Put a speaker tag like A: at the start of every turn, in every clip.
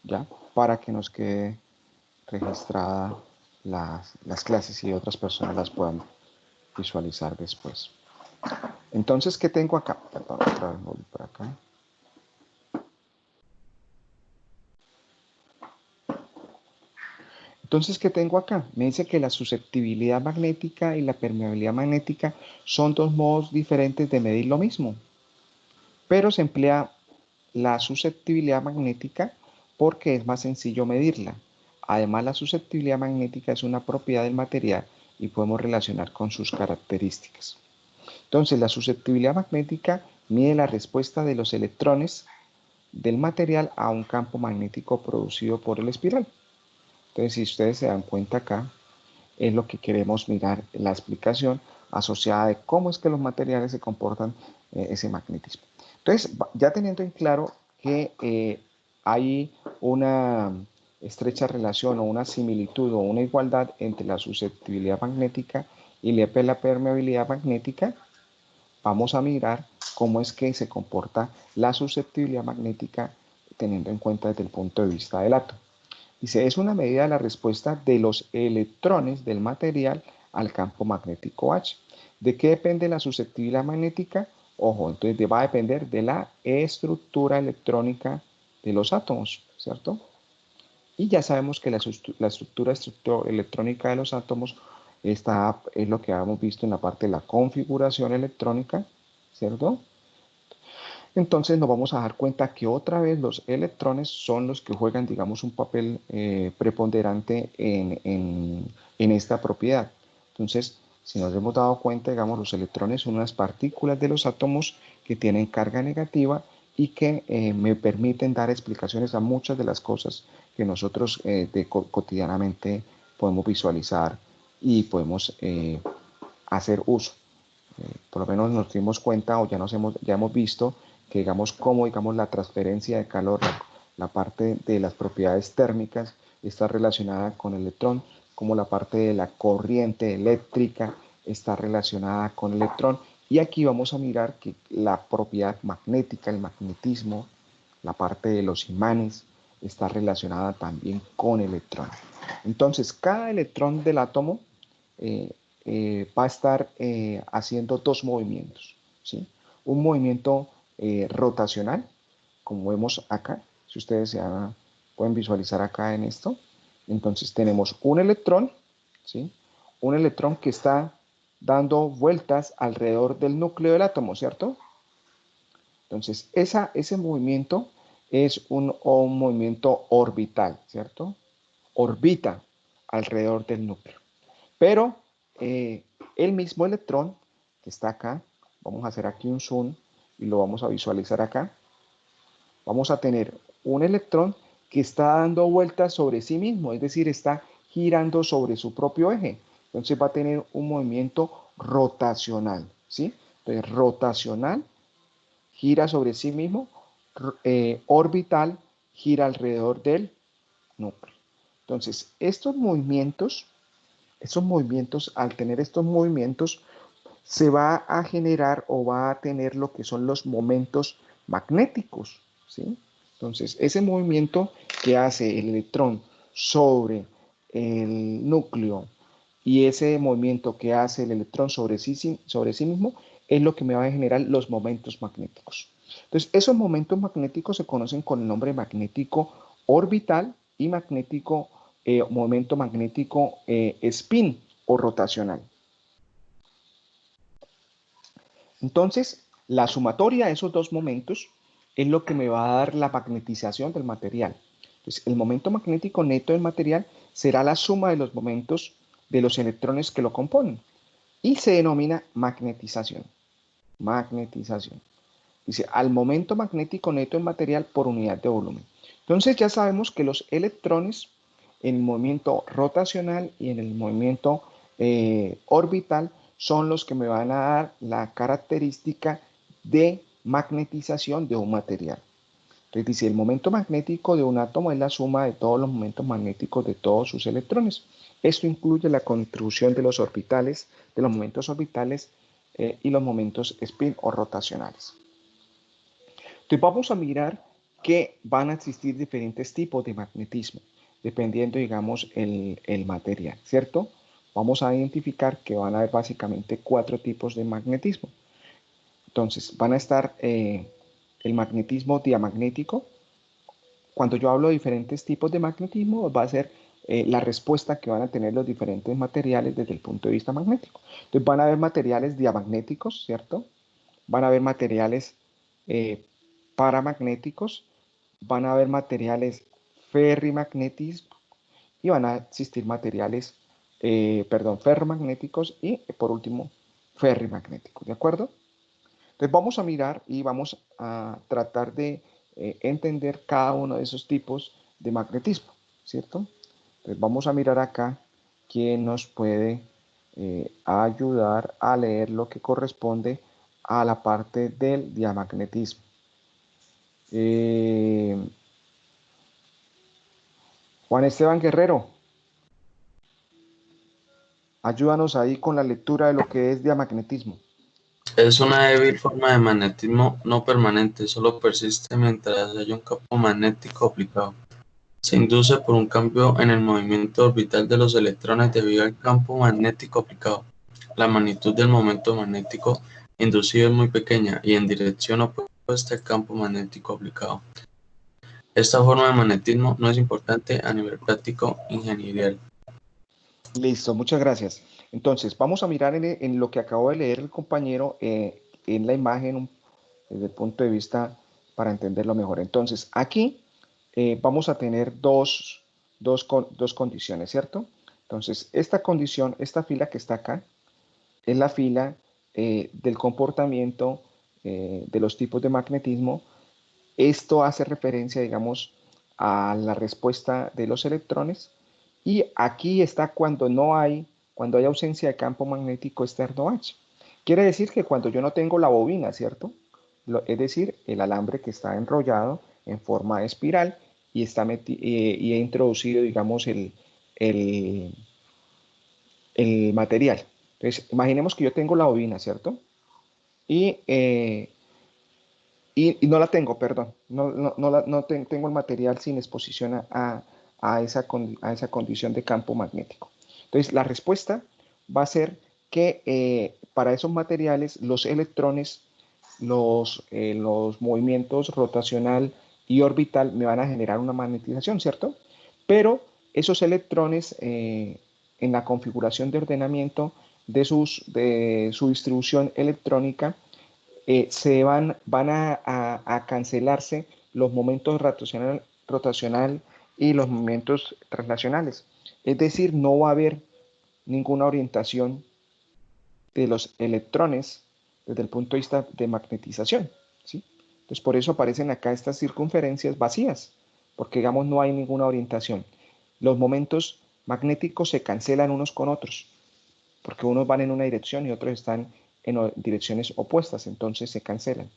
A: ¿ya? Para que nos quede registrada las clases y otras personas las puedan visualizar después. Entonces, ¿qué tengo acá? Perdón, otra vez voy por acá. Entonces, ¿qué tengo acá? Me dice que la susceptibilidad magnética y la permeabilidad magnética son dos modos diferentes de medir lo mismo, pero se emplea la susceptibilidad magnética porque es más sencillo medirla. Además, la susceptibilidad magnética es una propiedad del material y podemos relacionar con sus características. Entonces, la susceptibilidad magnética mide la respuesta de los electrones del material a un campo magnético producido por el espiral. Entonces, si ustedes se dan cuenta acá, es lo que queremos mirar, la explicación asociada de cómo es que los materiales se comportan ese magnetismo. Entonces, ya teniendo en claro que hay una estrecha relación o una similitud o una igualdad entre la susceptibilidad magnética y la permeabilidad magnética, vamos a mirar cómo es que se comporta la susceptibilidad magnética teniendo en cuenta desde el punto de vista del átomo. Dice, es una medida de la respuesta de los electrones del material al campo magnético H. ¿De qué depende la susceptibilidad magnética? Ojo, entonces va a depender de la estructura electrónica de los átomos, ¿cierto? Y ya sabemos que la estructura electrónica de los átomos es lo que habíamos visto en la parte de la configuración electrónica, ¿cierto? Entonces nos vamos a dar cuenta que otra vez los electrones son los que juegan, digamos, un papel preponderante en esta propiedad. Entonces, si nos hemos dado cuenta, digamos, los electrones son unas partículas de los átomos que tienen carga negativa y que me permiten dar explicaciones a muchas de las cosas que nosotros cotidianamente podemos visualizar y podemos hacer uso. Por lo menos nos dimos cuenta o ya hemos visto que digamos cómo digamos la transferencia de calor, la parte de las propiedades térmicas está relacionada con el electrón, como la parte de la corriente eléctrica está relacionada con el electrón. Y aquí vamos a mirar que la propiedad magnética, el magnetismo, la parte de los imanes, está relacionada también con el electrón. Entonces, cada electrón del átomo va a estar haciendo dos movimientos, ¿sí? Un movimiento rotacional, como vemos acá, si ustedes pueden visualizar acá en esto. Entonces tenemos un electrón, ¿sí? Un electrón que está dando vueltas alrededor del núcleo del átomo, ¿cierto? Entonces ese movimiento es un movimiento orbital, ¿cierto? Orbita alrededor del núcleo. Pero el mismo electrón que está acá, vamos a hacer aquí un zoom y lo vamos a visualizar acá. Vamos a tener un electrón que está dando vueltas sobre sí mismo, es decir, está girando sobre su propio eje. Entonces va a tener un movimiento rotacional, ¿sí? Entonces, rotacional, gira sobre sí mismo, orbital, gira alrededor del núcleo. Entonces, estos movimientos, al tener estos movimientos, se va a generar o va a tener lo que son los momentos magnéticos, ¿sí? Entonces, ese movimiento que hace el electrón sobre el núcleo y ese movimiento que hace el electrón sobre sí mismo es lo que me va a generar los momentos magnéticos. Entonces, esos momentos magnéticos se conocen con el nombre magnético orbital y momento magnético spin o rotacional. Entonces, la sumatoria de esos dos momentos es lo que me va a dar la magnetización del material. Entonces, el momento magnético neto del material será la suma de los momentos de los electrones que lo componen y se denomina magnetización. Magnetización. Dice, al momento magnético neto del material por unidad de volumen. Entonces, ya sabemos que los electrones en el movimiento rotacional y en el movimiento orbital son los que me van a dar la característica de magnetización de un material. Entonces dice, el momento magnético de un átomo es la suma de todos los momentos magnéticos de todos sus electrones. Esto incluye la contribución de los orbitales, de los momentos orbitales y los momentos spin o rotacionales. Entonces vamos a mirar que van a existir diferentes tipos de magnetismo, dependiendo, digamos, el material, ¿cierto? Vamos a identificar que van a haber básicamente 4 tipos de magnetismo. Entonces, van a estar el magnetismo diamagnético. Cuando yo hablo de diferentes tipos de magnetismo, va a ser la respuesta que van a tener los diferentes materiales desde el punto de vista magnético. Entonces, van a haber materiales diamagnéticos, ¿cierto? Van a haber materiales eh, paramagnéticos, van a haber materiales ferrimagnéticos y van a existir materiales, ferromagnéticos y, por último, ferrimagnéticos, ¿de acuerdo? Entonces vamos a mirar y vamos a tratar de entender cada uno de esos tipos de magnetismo, ¿cierto? Entonces vamos a mirar acá quién nos puede ayudar a leer lo que corresponde a la parte del diamagnetismo. Juan Esteban Guerrero, ayúdanos ahí con la lectura de lo que es diamagnetismo.
B: Es una débil forma de magnetismo no permanente, solo persiste mientras haya un campo magnético aplicado. Se induce por un cambio en el movimiento orbital de los electrones debido al campo magnético aplicado. La magnitud del momento magnético inducido es muy pequeña y en dirección opuesta al campo magnético aplicado. Esta forma de magnetismo no es importante a nivel práctico ingenieril.
A: Listo, muchas gracias. Entonces, vamos a mirar en lo que acabo de leer el compañero en la imagen desde el punto de vista para entenderlo mejor. Entonces, aquí vamos a tener dos condiciones, ¿cierto? Entonces, esta condición, esta fila que está acá, es la fila del comportamiento de los tipos de magnetismo. Esto hace referencia, digamos, a la respuesta de los electrones. Y aquí está cuando hay ausencia de campo magnético externo H. Quiere decir que cuando yo no tengo la bobina, ¿cierto? Es decir, el alambre que está enrollado en forma de espiral y, y he introducido, digamos, el, el material. Entonces, imaginemos que yo tengo la bobina, ¿cierto? Y, y no la tengo, perdón. No tengo el material sin exposición a esa condición de campo magnético. Entonces, la respuesta va a ser que para esos materiales los electrones, los movimientos rotacional y orbital me van a generar una magnetización, ¿cierto? Pero esos electrones en la configuración de ordenamiento de su distribución electrónica van a cancelarse los momentos rotacional y los momentos translacionales. Es decir, no va a haber ninguna orientación de los electrones desde el punto de vista de magnetización, ¿sí? Entonces, por eso aparecen acá estas circunferencias vacías, porque, digamos, no hay ninguna orientación. Los momentos magnéticos se cancelan unos con otros, porque unos van en una dirección y otros están en direcciones opuestas, entonces se cancelan.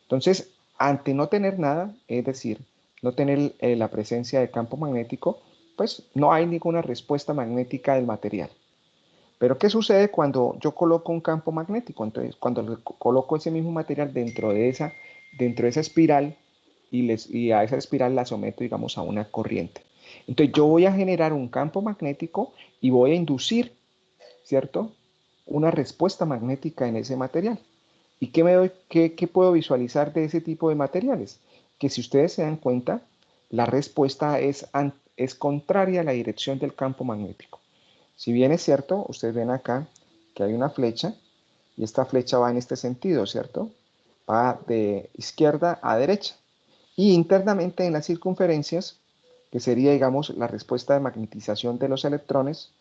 A: Entonces, ante no tener nada, es decir, no tener la presencia de campo magnético, pues no hay ninguna respuesta magnética del material. Pero ¿qué sucede cuando yo coloco un campo magnético? Entonces, cuando coloco ese mismo material dentro de esa espiral y a esa espiral la someto, digamos, a una corriente. Entonces, yo voy a generar un campo magnético y voy a inducir, ¿cierto? Una respuesta magnética en ese material. ¿Y qué puedo visualizar de ese tipo de materiales? Que si ustedes se dan cuenta, la respuesta es contraria a la dirección del campo magnético. Si bien es cierto, ustedes ven acá que hay una flecha y esta flecha va en este sentido, ¿cierto? Va de izquierda a derecha. Y internamente en las circunferencias, que sería, digamos, la respuesta de magnetización de los electrones,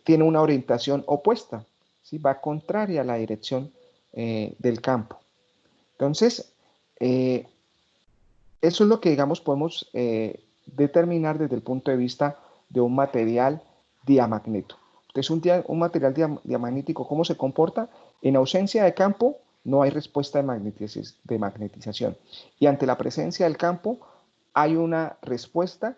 A: tiene una orientación opuesta, ¿sí? Va contraria a la dirección del campo. Entonces, eso es lo que, digamos, podemos determinar desde el punto de vista de un material diamagneto. Entonces, un material diamagnético, ¿cómo se comporta? En ausencia de campo, no hay respuesta de magnetización. Y ante la presencia del campo, hay una respuesta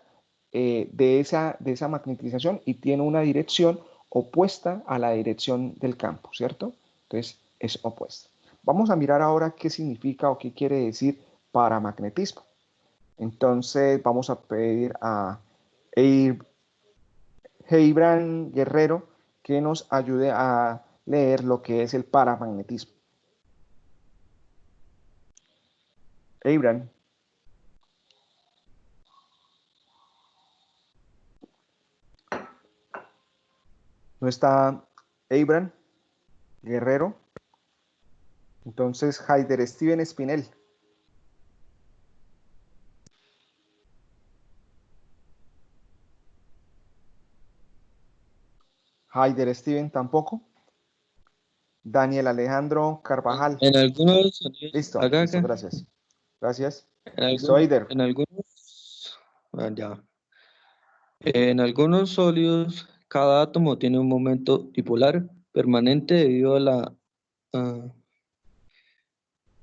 A: de esa magnetización y tiene una dirección opuesta a la dirección del campo, ¿cierto? Entonces, es opuesta. Vamos a mirar ahora qué significa o qué quiere decir paramagnetismo. Entonces vamos a pedir a Heibran Guerrero que nos ayude a leer lo que es el paramagnetismo. Heibran. ¿No está Heibran Guerrero? Entonces, Haider Steven Espinel. Haider Steven tampoco. Daniel Alejandro Carvajal.
C: En algunos sonidos,
A: Listo,
C: acá,
A: listo,
C: acá.
A: gracias. Gracias.
C: En,
A: Listo, Haider.
C: en algunos, ya. En algunos sólidos, cada átomo tiene un momento dipolar permanente ah,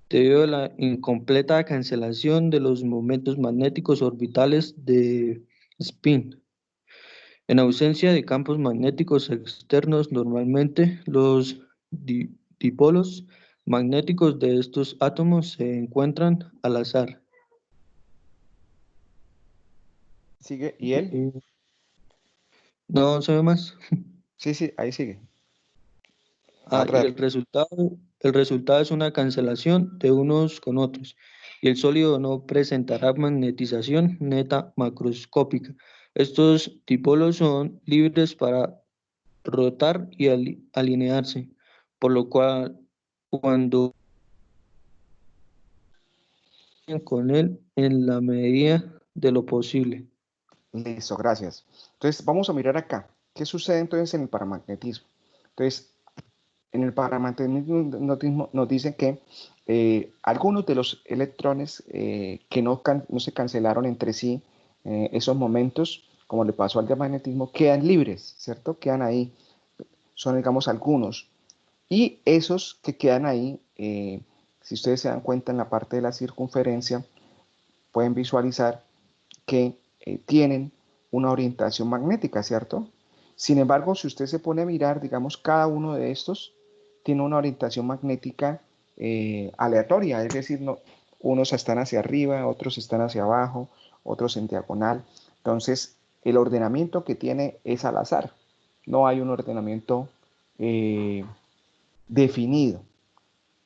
C: debido a la incompleta cancelación de los momentos magnéticos orbitales de spin. En ausencia de campos magnéticos externos, normalmente los dipolos magnéticos de estos átomos se encuentran al azar.
A: ¿Sigue? ¿Y él?
C: No se ve más.
A: Sí, sí, ahí sigue.
C: Y
A: Arrer.
C: el resultado es una cancelación de unos con otros, y el sólido no presentará magnetización neta macroscópica. Estos dipolos son libres para rotar y alinearse, por lo cual cuando con él en la medida de lo posible.
A: Listo, gracias. Entonces, vamos a mirar acá. ¿Qué sucede entonces en el paramagnetismo? Entonces, en el paramagnetismo nos dice que algunos de los electrones que no se cancelaron entre sí, esos momentos, como le pasó al diamagnetismo, quedan libres, ¿cierto? Quedan ahí, son, digamos, algunos. Y esos que quedan ahí, si ustedes se dan cuenta en la parte de la circunferencia, pueden visualizar que tienen una orientación magnética, ¿cierto? Sin embargo, si usted se pone a mirar, digamos, cada uno de estos tiene una orientación magnética aleatoria, es decir, no, unos están hacia arriba, otros están hacia abajo, otros en diagonal. Entonces, el ordenamiento que tiene es al azar, no hay un ordenamiento definido,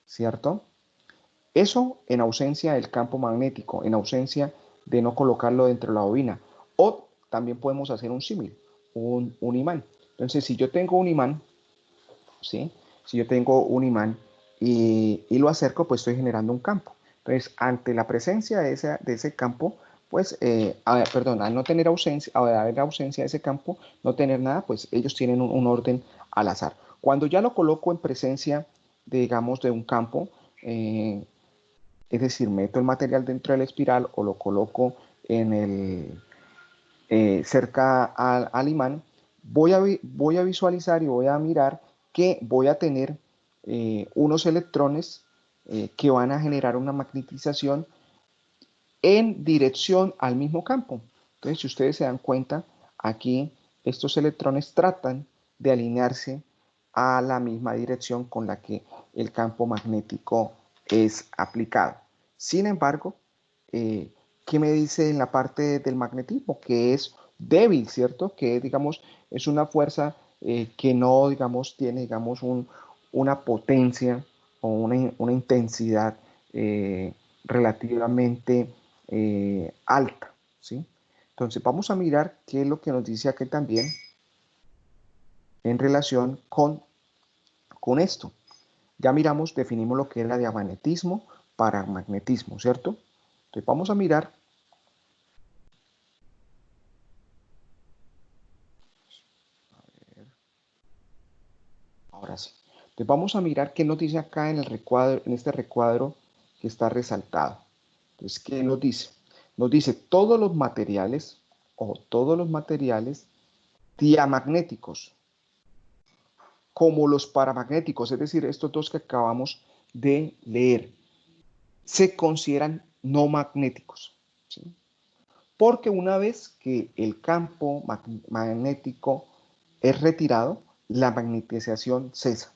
A: ¿cierto? Eso en ausencia del campo magnético, en ausencia de no colocarlo dentro de la bobina. O también podemos hacer un símil, un imán. Entonces, si yo tengo un imán, ¿sí? Si yo tengo un imán y lo acerco, pues estoy generando un campo. Entonces, ante la presencia de ese campo, pues, perdón, al no tener ausencia, al haber ausencia de ese campo, no tener nada, pues ellos tienen un orden al azar. Cuando ya lo coloco en presencia, digamos, de un campo, es decir, meto el material dentro de la espiral o lo coloco en cerca al imán, voy a visualizar y voy a mirar que voy a tener unos electrones que van a generar una magnetización en dirección al mismo campo. Entonces, si ustedes se dan cuenta, aquí estos electrones tratan de alinearse a la misma dirección con la que el campo magnético es aplicado. Sin embargo, ¿qué me dice en la parte del magnetismo? Que es débil, ¿cierto? Que, digamos, es una fuerza que no, digamos, tiene, digamos, una potencia o una intensidad relativamente alta, ¿sí? Entonces, vamos a mirar qué es lo que nos dice aquí también en relación con esto. Ya miramos, definimos lo que era diamagnetismo, paramagnetismo, ¿cierto? Entonces, vamos a mirar. Ahora sí. Entonces, vamos a mirar qué nos dice acá en el recuadro, en este recuadro que está resaltado. Entonces, ¿qué nos dice? Nos dice todos los materiales diamagnéticos como los paramagnéticos, es decir, estos dos que acabamos de leer, se consideran no magnéticos, ¿sí? Porque una vez que el campo magnético es retirado, la magnetización cesa.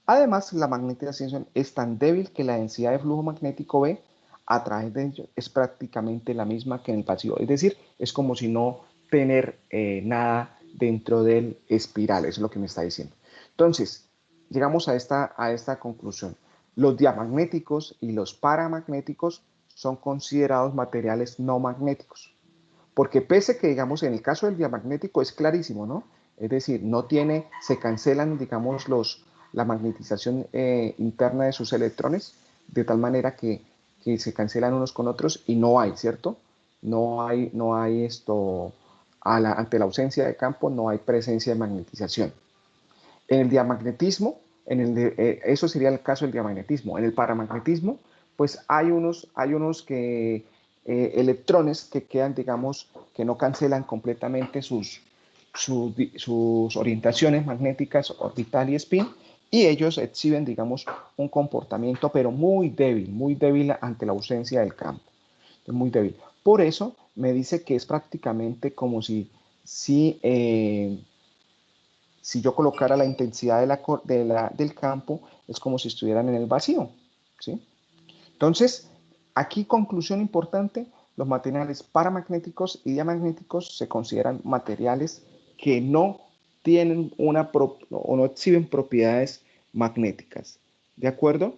A: Además, la magnetización es tan débil que la densidad de flujo magnético B a través de ellos es prácticamente la misma que en el vacío. Es decir, es como si no tener nada dentro del espiral. Eso es lo que me está diciendo. Entonces, llegamos a esta conclusión. Los diamagnéticos y los paramagnéticos son considerados materiales no magnéticos. Porque pese que, digamos, en el caso del diamagnético es clarísimo, ¿no? Es decir, no tiene, se cancelan, digamos, la magnetización interna de sus electrones, de tal manera que se cancelan unos con otros y no hay, ¿cierto? No hay esto, ante la ausencia de campo, no hay presencia de magnetización. En el diamagnetismo, eso sería el caso del diamagnetismo. En el paramagnetismo, pues hay unos electrones que quedan, digamos, que no cancelan completamente sus orientaciones magnéticas orbital y spin, y ellos exhiben, digamos, un comportamiento, pero muy débil ante la ausencia del campo. Es muy débil. Por eso me dice que es prácticamente como si yo colocara la intensidad del campo, es como si estuvieran en el vacío, ¿sí? Entonces, aquí conclusión importante, los materiales paramagnéticos y diamagnéticos se consideran materiales que no tienen o no exhiben propiedades magnéticas. ¿De acuerdo?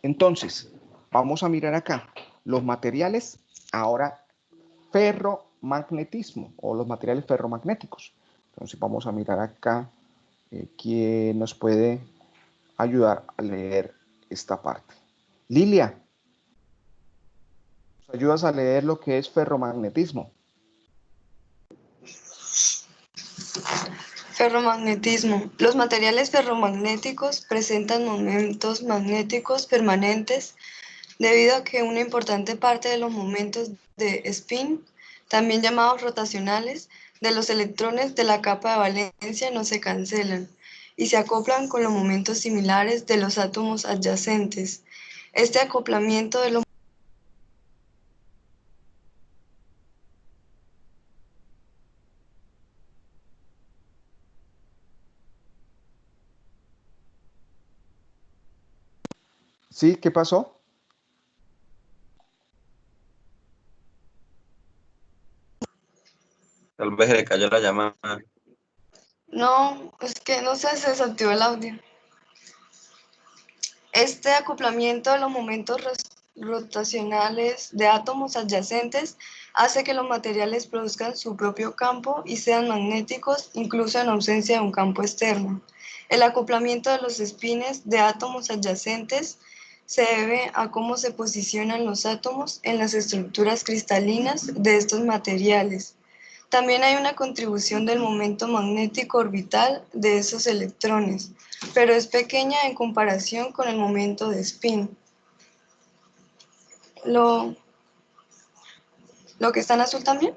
A: Entonces, vamos a mirar acá. Los materiales, ahora, ferromagnetismo o los materiales ferromagnéticos. Entonces, vamos a mirar acá quién nos puede ayudar a leer esta parte. Lilia, ¿nos ayudas a leer lo que es ferromagnetismo?
D: Ferromagnetismo. Los materiales ferromagnéticos presentan momentos magnéticos permanentes debido a que una importante parte de los momentos de spin, también llamados rotacionales, de los electrones de la capa de valencia no se cancelan y se acoplan con los momentos similares de los átomos adyacentes. Este acoplamiento de los
A: ¿Sí? ¿Qué pasó?
B: Tal vez se le cayó la llamada.
D: No, es que no sé, se desactivó el audio. Este acoplamiento de los momentos rotacionales de átomos adyacentes hace que los materiales produzcan su propio campo y sean magnéticos, incluso en ausencia de un campo externo. El acoplamiento de los espines de átomos adyacentes se debe a cómo se posicionan los átomos en las estructuras cristalinas de estos materiales. También hay una contribución del momento magnético orbital de esos electrones, pero es pequeña en comparación con el momento de spin. ¿Lo que está en azul también?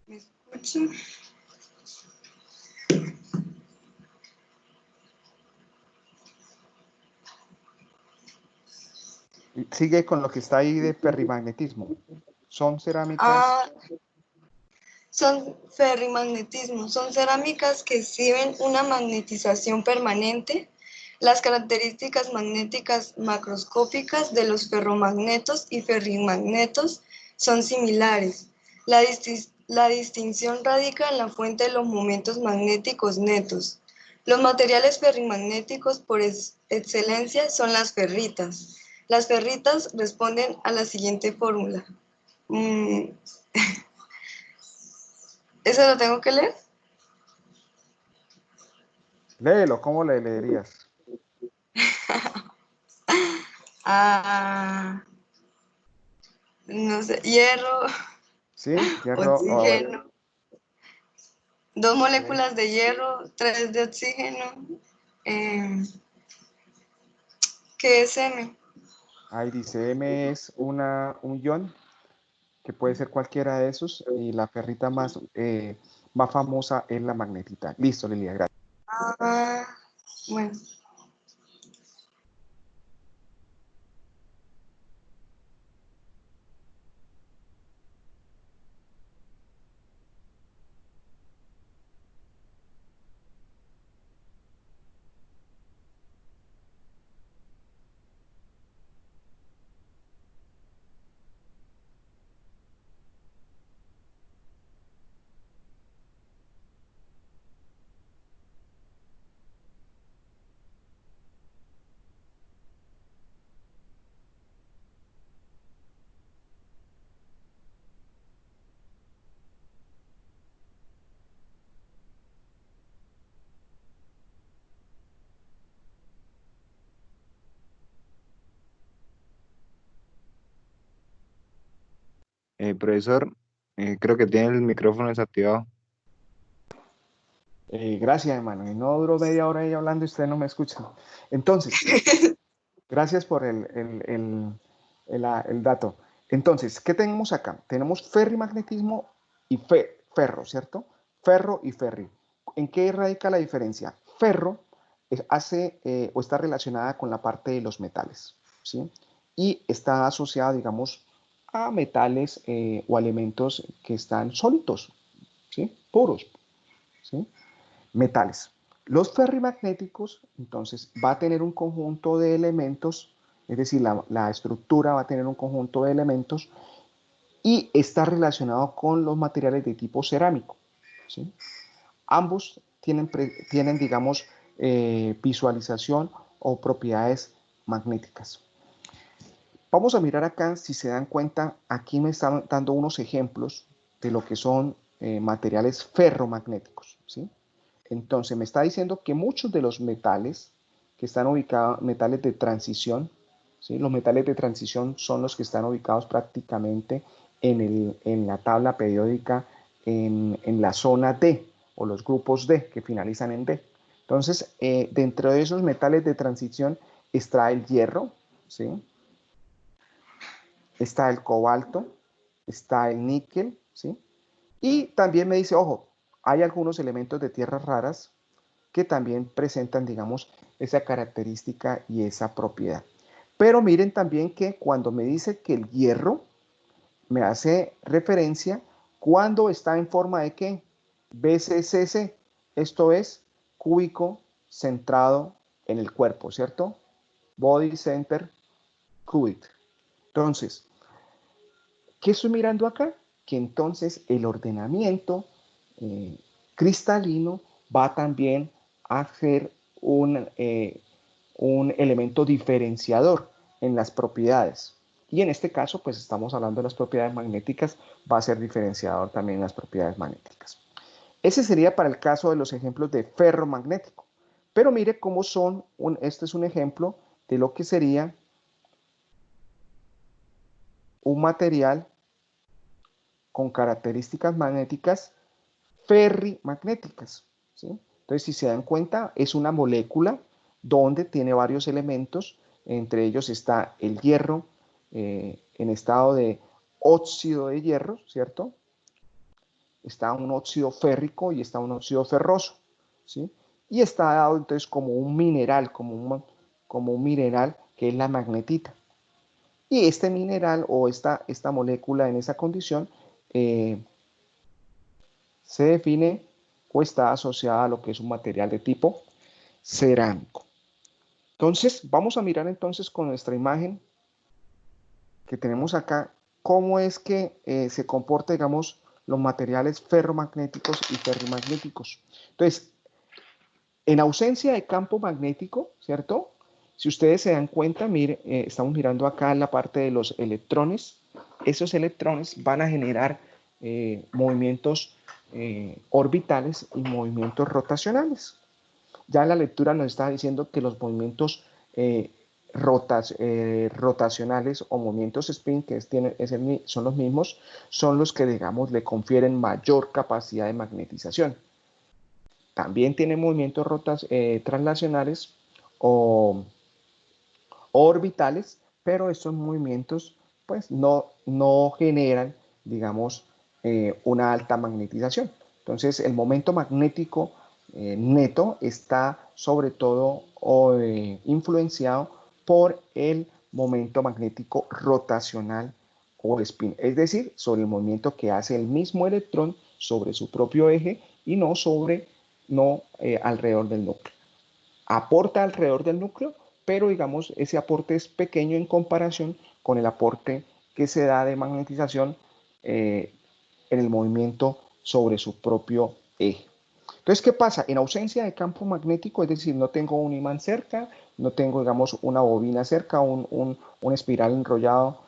D: ¿Me escuchan?
A: Sigue con lo que está ahí de ferrimagnetismo. Son cerámicas.
D: Son ferrimagnetismo, son cerámicas que exhiben una magnetización permanente. Las características magnéticas macroscópicas de los ferromagnetos y ferrimagnetos son similares. La distinción radica en la fuente de los momentos magnéticos netos. Los materiales ferrimagnéticos por excelencia son las ferritas. Las ferritas responden a la siguiente fórmula. ¿Eso lo tengo que leer?
A: Léelo, ¿cómo le leerías?
D: No sé, hierro,
A: ¿Sí? Hierro.
D: oxígeno, 2 moléculas de hierro, 3 de oxígeno. ¿Qué es M?
A: Ahí dice M es un ion que puede ser cualquiera de esos y la ferrita más famosa es la magnetita. Listo, Lilia, gracias.
D: Bueno.
E: Profesor, creo que tiene el micrófono desactivado.
A: Gracias, hermano. Y no duró media hora ahí hablando y usted no me escucha. Entonces, gracias por el dato. Entonces, ¿qué tenemos acá? Tenemos ferrimagnetismo y ferro, ¿cierto? Ferro y ferri. ¿En qué radica la diferencia? Ferro o está relacionada con la parte de los metales, ¿sí? Y está asociada, digamos, a metales o elementos que están sólidos, ¿sí? Puros, ¿sí? Metales. Los ferrimagnéticos, entonces, va a tener un conjunto de elementos, es decir, la estructura va a tener un conjunto de elementos y está relacionado con los materiales de tipo cerámico, ¿sí? Ambos tienen digamos, visualización o propiedades magnéticas. Vamos a mirar acá, si se dan cuenta, aquí me están dando unos ejemplos de lo que son materiales ferromagnéticos, ¿sí? Entonces me está diciendo que muchos de los metales que están ubicados, metales de transición, ¿sí? Los metales de transición son los que están ubicados prácticamente en la tabla periódica en la zona D, o los grupos D que finalizan en D. Entonces, dentro de esos metales de transición está el hierro, ¿sí? Está el cobalto, está el níquel, ¿sí? Y también me dice, ojo, hay algunos elementos de tierras raras que también presentan, digamos, esa característica y esa propiedad. Pero miren también que cuando me dice que el hierro me hace referencia cuando está en forma de ¿qué? BCCC, esto es cúbico centrado en el cuerpo, ¿cierto? Body Center Cubic. Entonces, ¿qué estoy mirando acá? Que entonces el ordenamiento cristalino va también a ser un elemento diferenciador en las propiedades. Y en este caso, pues estamos hablando de las propiedades magnéticas, va a ser diferenciador también en las propiedades magnéticas. Ese sería para el caso de los ejemplos de ferromagnético. Pero mire cómo son, este es un ejemplo de lo que sería un material con características magnéticas ferrimagnéticas, ¿sí? Entonces, si se dan cuenta, es una molécula donde tiene varios elementos, entre ellos está el hierro en estado de óxido de hierro, ¿cierto? Está un óxido férrico y está un óxido ferroso, ¿sí? Y está dado entonces como un mineral, como un mineral que es la magnetita. Y este mineral o esta molécula en esa condición se define o está asociada a lo que es un material de tipo cerámico. Entonces, vamos a mirar entonces con nuestra imagen que tenemos acá, cómo es que se comporta, digamos, los materiales ferromagnéticos y ferrimagnéticos. Entonces, en ausencia de campo magnético, ¿cierto? Si ustedes se dan cuenta, mire, estamos mirando acá en la parte de los electrones. Esos electrones van a generar movimientos orbitales y movimientos rotacionales. Ya la lectura nos está diciendo que los movimientos rotacionales o movimientos spin, que son los mismos, son los que, digamos, le confieren mayor capacidad de magnetización. También tiene movimientos translacionales o orbitales, pero estos movimientos pues no generan, digamos, una alta magnetización. Entonces, el momento magnético neto está sobre todo influenciado por el momento magnético rotacional o spin, es decir, sobre el movimiento que hace el mismo electrón sobre su propio eje y no alrededor del núcleo. Aporta alrededor del núcleo, pero digamos ese aporte es pequeño en comparación con el aporte que se da de magnetización en el movimiento sobre su propio eje. Entonces, ¿qué pasa? En ausencia de campo magnético, es decir, no tengo un imán cerca, no tengo, digamos, una bobina cerca, un espiral enrollado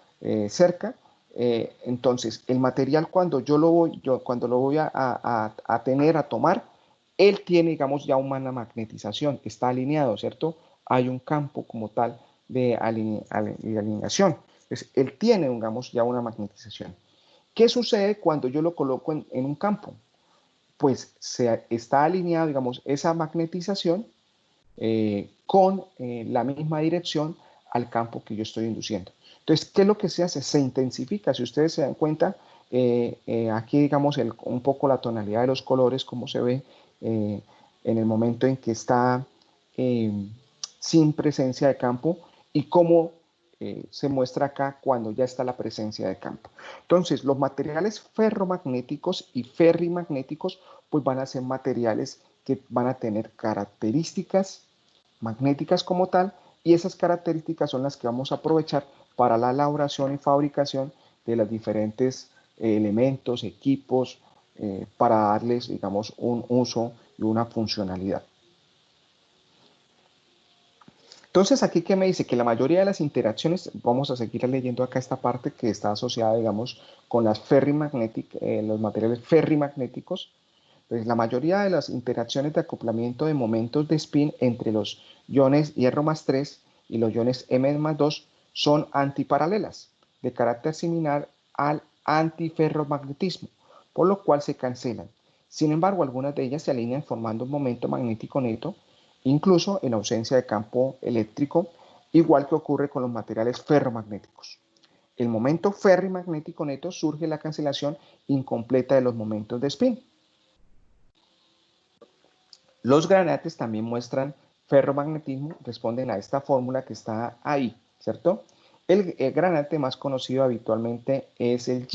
A: cerca, entonces el material cuando lo voy a tener, a tomar, él tiene, digamos, ya una magnetización, está alineado, ¿cierto? Hay un campo como tal de alineación. Entonces, él tiene, digamos, ya una magnetización. ¿Qué sucede cuando yo lo coloco en un campo? Pues se está alineado, digamos, esa magnetización con la misma dirección al campo que yo estoy induciendo. Entonces, ¿qué es lo que se hace? Se intensifica. Si ustedes se dan cuenta, aquí digamos un poco la tonalidad de los colores, como se ve en el momento en que está sin presencia de campo y cómo se muestra acá cuando ya está la presencia de campo. Entonces, los materiales ferromagnéticos y ferrimagnéticos pues van a ser materiales que van a tener características magnéticas como tal, y esas características son las que vamos a aprovechar para la elaboración y fabricación de los diferentes elementos, equipos, para darles, digamos, un uso y una funcionalidad. Entonces, aquí que me dice que la mayoría de las interacciones, vamos a seguir leyendo acá esta parte que está asociada, digamos, con las los materiales ferrimagnéticos. Pues la mayoría de las interacciones de acoplamiento de momentos de spin entre los iones hierro más 3 y los iones M más 2 son antiparalelas, de carácter similar al antiferromagnetismo, por lo cual se cancelan. Sin embargo, algunas de ellas se alinean formando un momento magnético neto, incluso en ausencia de campo eléctrico, igual que ocurre con los materiales ferromagnéticos. El momento ferrimagnético neto surge la cancelación incompleta de los momentos de spin. Los granates también muestran ferromagnetismo, responden a esta fórmula que está ahí, ¿cierto? El granate más conocido habitualmente es el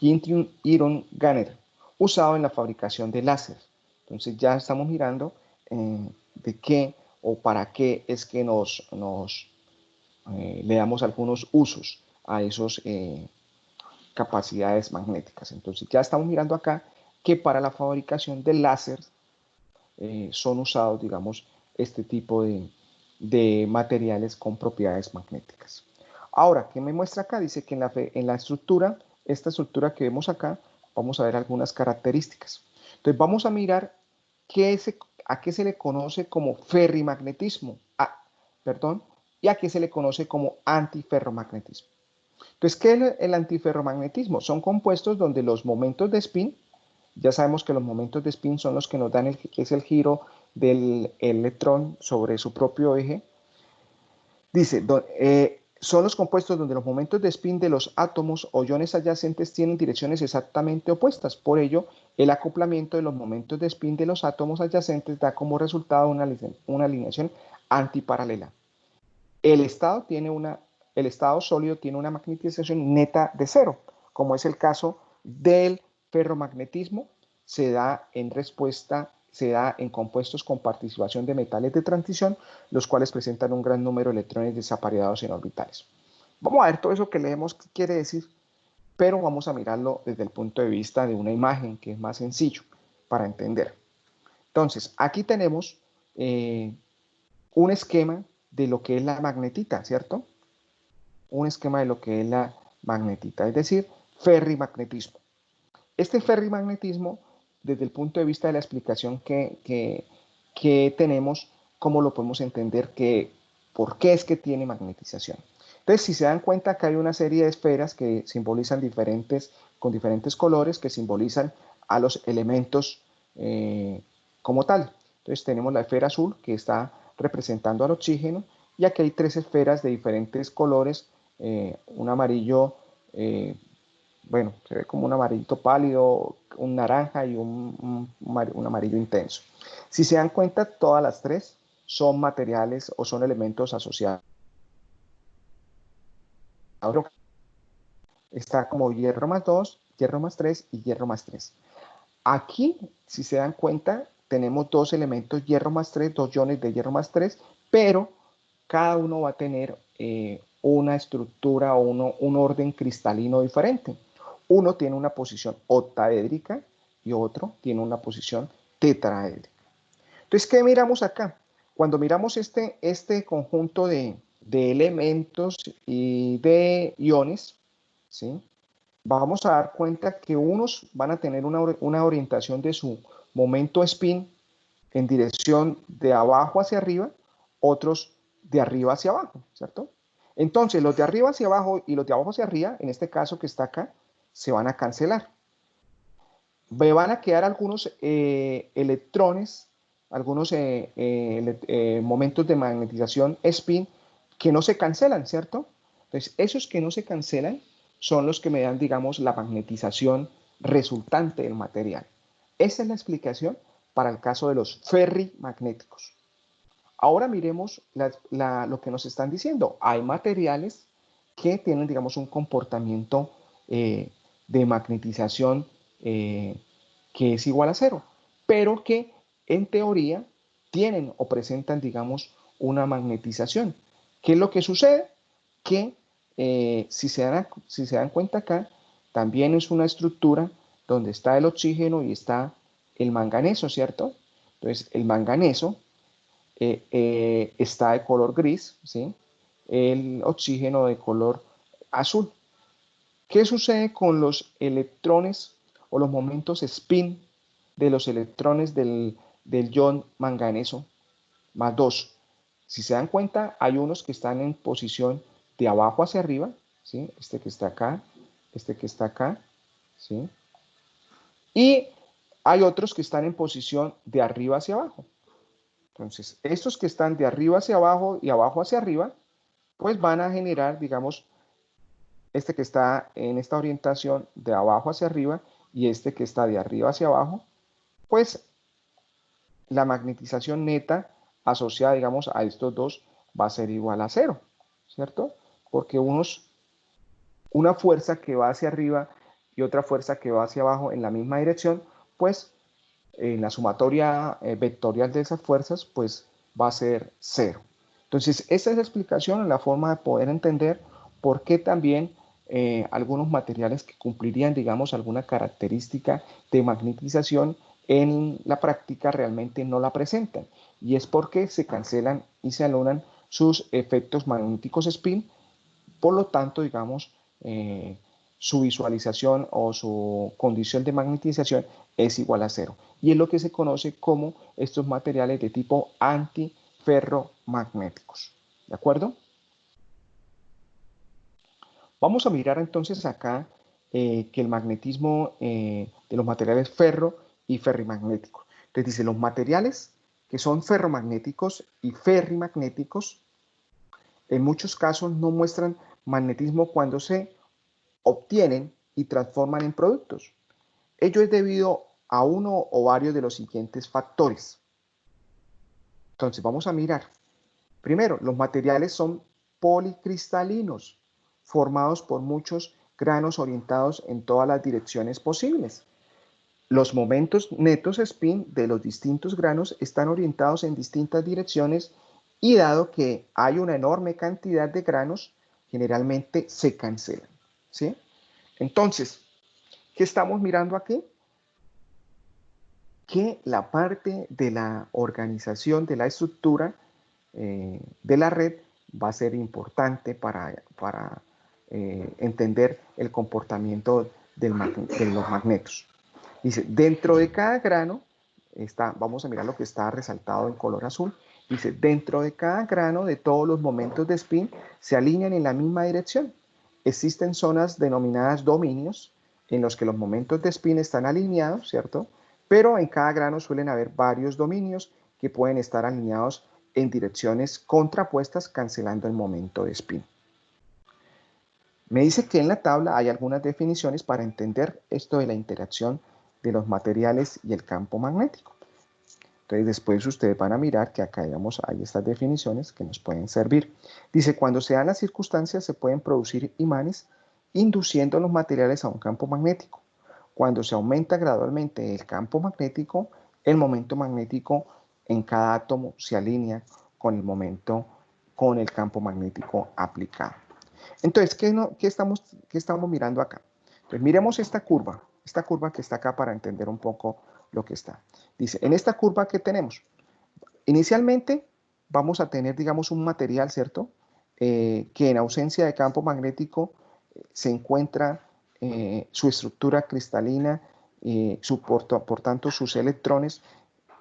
A: Yttrium Iron Gunner, usado en la fabricación de láser. Entonces ya estamos mirando de qué o para qué es que le damos algunos usos a esas capacidades magnéticas. Entonces ya estamos mirando acá que para la fabricación de láser son usados, digamos, este tipo de materiales con propiedades magnéticas. Ahora, ¿qué me muestra acá? Dice que en la estructura, esta estructura que vemos acá, vamos a ver algunas características. Entonces, vamos a mirar a qué se le conoce como ferrimagnetismo, y a qué se le conoce como antiferromagnetismo. Entonces, ¿qué es el antiferromagnetismo? Son compuestos donde los momentos de spin, ya sabemos que los momentos de spin son los que nos dan es el giro del electrón sobre su propio eje. Dice, son los compuestos donde los momentos de spin de los átomos o iones adyacentes tienen direcciones exactamente opuestas. Por ello, el acoplamiento de los momentos de spin de los átomos adyacentes da como resultado una alineación antiparalela. El estado sólido tiene una magnetización neta de cero, como es el caso del ferromagnetismo. Se da en compuestos con participación de metales de transición, los cuales presentan un gran número de electrones desapareados en orbitales. Vamos a ver todo eso que leemos qué quiere decir, pero vamos a mirarlo desde el punto de vista de una imagen, que es más sencillo para entender. Entonces, aquí tenemos un esquema de lo que es la magnetita, ¿cierto? Un esquema de lo que es la magnetita, es decir, ferrimagnetismo. Este ferrimagnetismo, desde el punto de vista de la explicación que tenemos, ¿cómo lo podemos entender? ¿Por qué es que tiene magnetización? Entonces, si se dan cuenta que hay una serie de esferas que simbolizan con diferentes colores, que simbolizan a los elementos como tal. Entonces, tenemos la esfera azul, que está representando al oxígeno, y aquí hay tres esferas de diferentes colores, un amarillo, bueno, se ve como un amarillito pálido, un naranja y un amarillo intenso. Si se dan cuenta, todas las tres son materiales o son elementos asociados. Está como hierro más 2, hierro más 3 y hierro más 3. Aquí, si se dan cuenta, tenemos dos elementos hierro más 3, dos iones de hierro más 3, pero cada uno va a tener una estructura o un orden cristalino diferente. Uno tiene una posición octaédrica y otro tiene una posición tetraédrica. Entonces, ¿qué miramos acá? Cuando miramos este conjunto de elementos y de iones, ¿sí? Vamos a dar cuenta que unos van a tener una orientación de su momento spin en dirección de abajo hacia arriba, otros de arriba hacia abajo, ¿cierto? Entonces, los de arriba hacia abajo y los de abajo hacia arriba, en este caso que está acá, se van a cancelar. Me van a quedar algunos electrones, algunos momentos de magnetización spin que no se cancelan, ¿cierto? Entonces, esos que no se cancelan son los que me dan, digamos, la magnetización resultante del material. Esa es la explicación para el caso de los ferrimagnéticos. Ahora miremos lo que nos están diciendo. Hay materiales que tienen, digamos, un comportamiento de magnetización que es igual a cero, pero que en teoría tienen o presentan, digamos, una magnetización. ¿Qué es lo que sucede? Que si se dan cuenta acá, también es una estructura donde está el oxígeno y está el manganeso, ¿cierto? Entonces, el manganeso está de color gris, ¿sí? El oxígeno de color azul. ¿Qué sucede con los electrones o los momentos spin de los electrones del ion manganeso más 2? Si se dan cuenta, hay unos que están en posición de abajo hacia arriba, ¿sí? Este que está acá, este que está acá, ¿sí? Y hay otros que están en posición de arriba hacia abajo. Entonces, estos que están de arriba hacia abajo y abajo hacia arriba, pues van a generar, digamos, este que está en esta orientación de abajo hacia arriba y este que está de arriba hacia abajo, pues la magnetización neta asociada, digamos, a estos dos va a ser igual a cero, ¿cierto? Porque una fuerza que va hacia arriba y otra fuerza que va hacia abajo en la misma dirección, pues en la sumatoria vectorial de esas fuerzas, pues va a ser cero. Entonces, esa es la explicación, la forma de poder entender por qué también algunos materiales que cumplirían, digamos, alguna característica de magnetización en la práctica realmente no la presentan. Y es porque se cancelan y se anulan sus efectos magnéticos spin. Por lo tanto, digamos, su visualización o su condición de magnetización es igual a cero. Y es lo que se conoce como estos materiales de tipo antiferromagnéticos. ¿De acuerdo? Vamos a mirar entonces acá que el magnetismo de los materiales ferro y ferrimagnéticos. Entonces dice, los materiales que son ferromagnéticos y ferrimagnéticos en muchos casos no muestran magnetismo cuando se obtienen y transforman en productos. Ello es debido a uno o varios de los siguientes factores. Entonces vamos a mirar. Primero, los materiales son policristalinos, formados por muchos granos orientados en todas las direcciones posibles. Los momentos netos spin de los distintos granos están orientados en distintas direcciones y dado que hay una enorme cantidad de granos, generalmente se cancelan, ¿sí? Entonces, ¿qué estamos mirando aquí? Que la parte de la organización de la estructura de la red va a ser importante para entender el comportamiento de los magnetos. Dice, dentro de cada grano, vamos a mirar lo que está resaltado en color azul, dice, dentro de cada grano de todos los momentos de spin se alinean en la misma dirección. Existen zonas denominadas dominios en los que los momentos de spin están alineados, ¿cierto? Pero en cada grano suelen haber varios dominios que pueden estar alineados en direcciones contrapuestas, cancelando el momento de spin. Me dice que en la tabla hay algunas definiciones para entender esto de la interacción de los materiales y el campo magnético. Entonces después ustedes van a mirar que acá, digamos, hay estas definiciones que nos pueden servir. Dice, cuando se dan las circunstancias se pueden producir imanes induciendo los materiales a un campo magnético. Cuando se aumenta gradualmente el campo magnético, el momento magnético en cada átomo se alinea con el campo magnético aplicado. Entonces, ¿qué estamos mirando acá? Pues miremos esta curva que está acá para entender un poco lo que está. Dice, en esta curva que tenemos, inicialmente vamos a tener, digamos, un material, ¿cierto? Que en ausencia de campo magnético se encuentra su estructura cristalina, por tanto sus electrones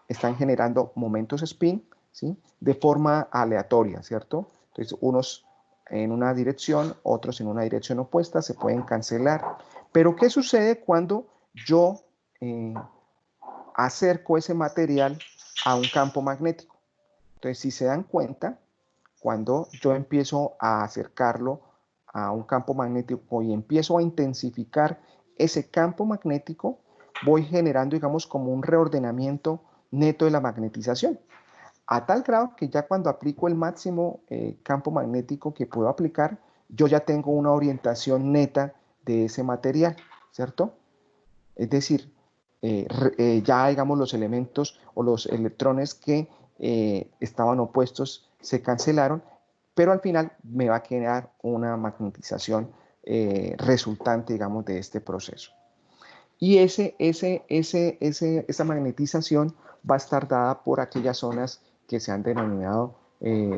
A: están generando momentos spin, ¿sí? De forma aleatoria, ¿cierto? Entonces unos en una dirección, otros en una dirección opuesta, se pueden cancelar. Pero ¿qué sucede cuando yo acerco ese material a un campo magnético? Entonces, si se dan cuenta, cuando yo empiezo a acercarlo a un campo magnético y empiezo a intensificar ese campo magnético, voy generando, digamos, como un reordenamiento neto de la magnetización, a tal grado que ya cuando aplico el máximo campo magnético que puedo aplicar, yo ya tengo una orientación neta de ese material, ¿cierto? Es decir, ya digamos los elementos o los electrones que estaban opuestos se cancelaron, pero al final me va a quedar una magnetización resultante, digamos, de este proceso. Y esa magnetización va a estar dada por aquellas zonas que se han denominado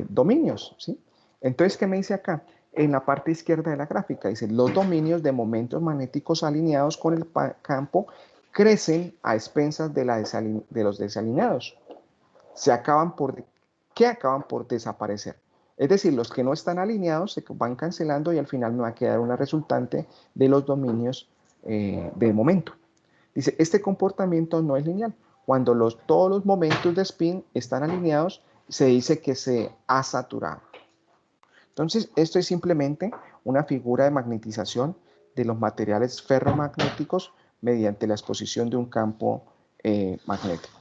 A: dominios, ¿sí? Entonces, ¿qué me dice acá? En la parte izquierda de la gráfica dice, los dominios de momentos magnéticos alineados con el campo crecen a expensas de los desalineados. ¿Qué acaban por desaparecer? Es decir, los que no están alineados se van cancelando y al final me va a quedar una resultante de los dominios de momento. Dice, este comportamiento no es lineal. Cuando todos los momentos de spin están alineados, se dice que se ha saturado. Entonces, esto es simplemente una figura de magnetización de los materiales ferromagnéticos mediante la exposición de un campo magnético.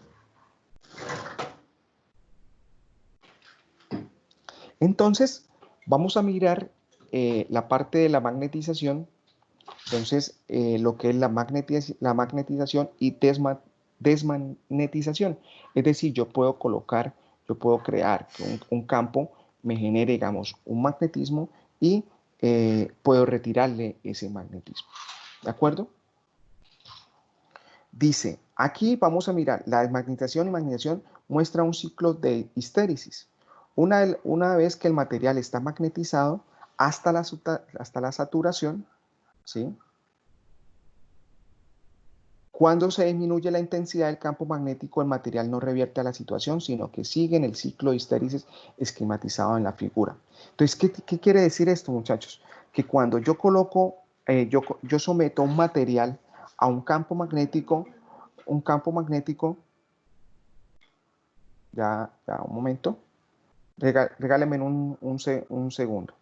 A: Entonces, vamos a mirar la parte de la magnetización. Entonces, lo que es la magnetización y desmagnetización. Es decir, yo puedo crear que un campo me genere, digamos, un magnetismo y puedo retirarle ese magnetismo. ¿De acuerdo? Dice, aquí vamos a mirar, la desmagnetización y magnetización muestra un ciclo de histéresis. Una vez que el material está magnetizado hasta la saturación, ¿sí? Cuando se disminuye la intensidad del campo magnético, el material no revierte a la situación, sino que sigue en el ciclo de histéresis esquematizado en la figura. Entonces, ¿qué quiere decir esto, muchachos? Que cuando yo coloco, yo someto un material a un campo magnético, ya un momento, regáleme un segundo.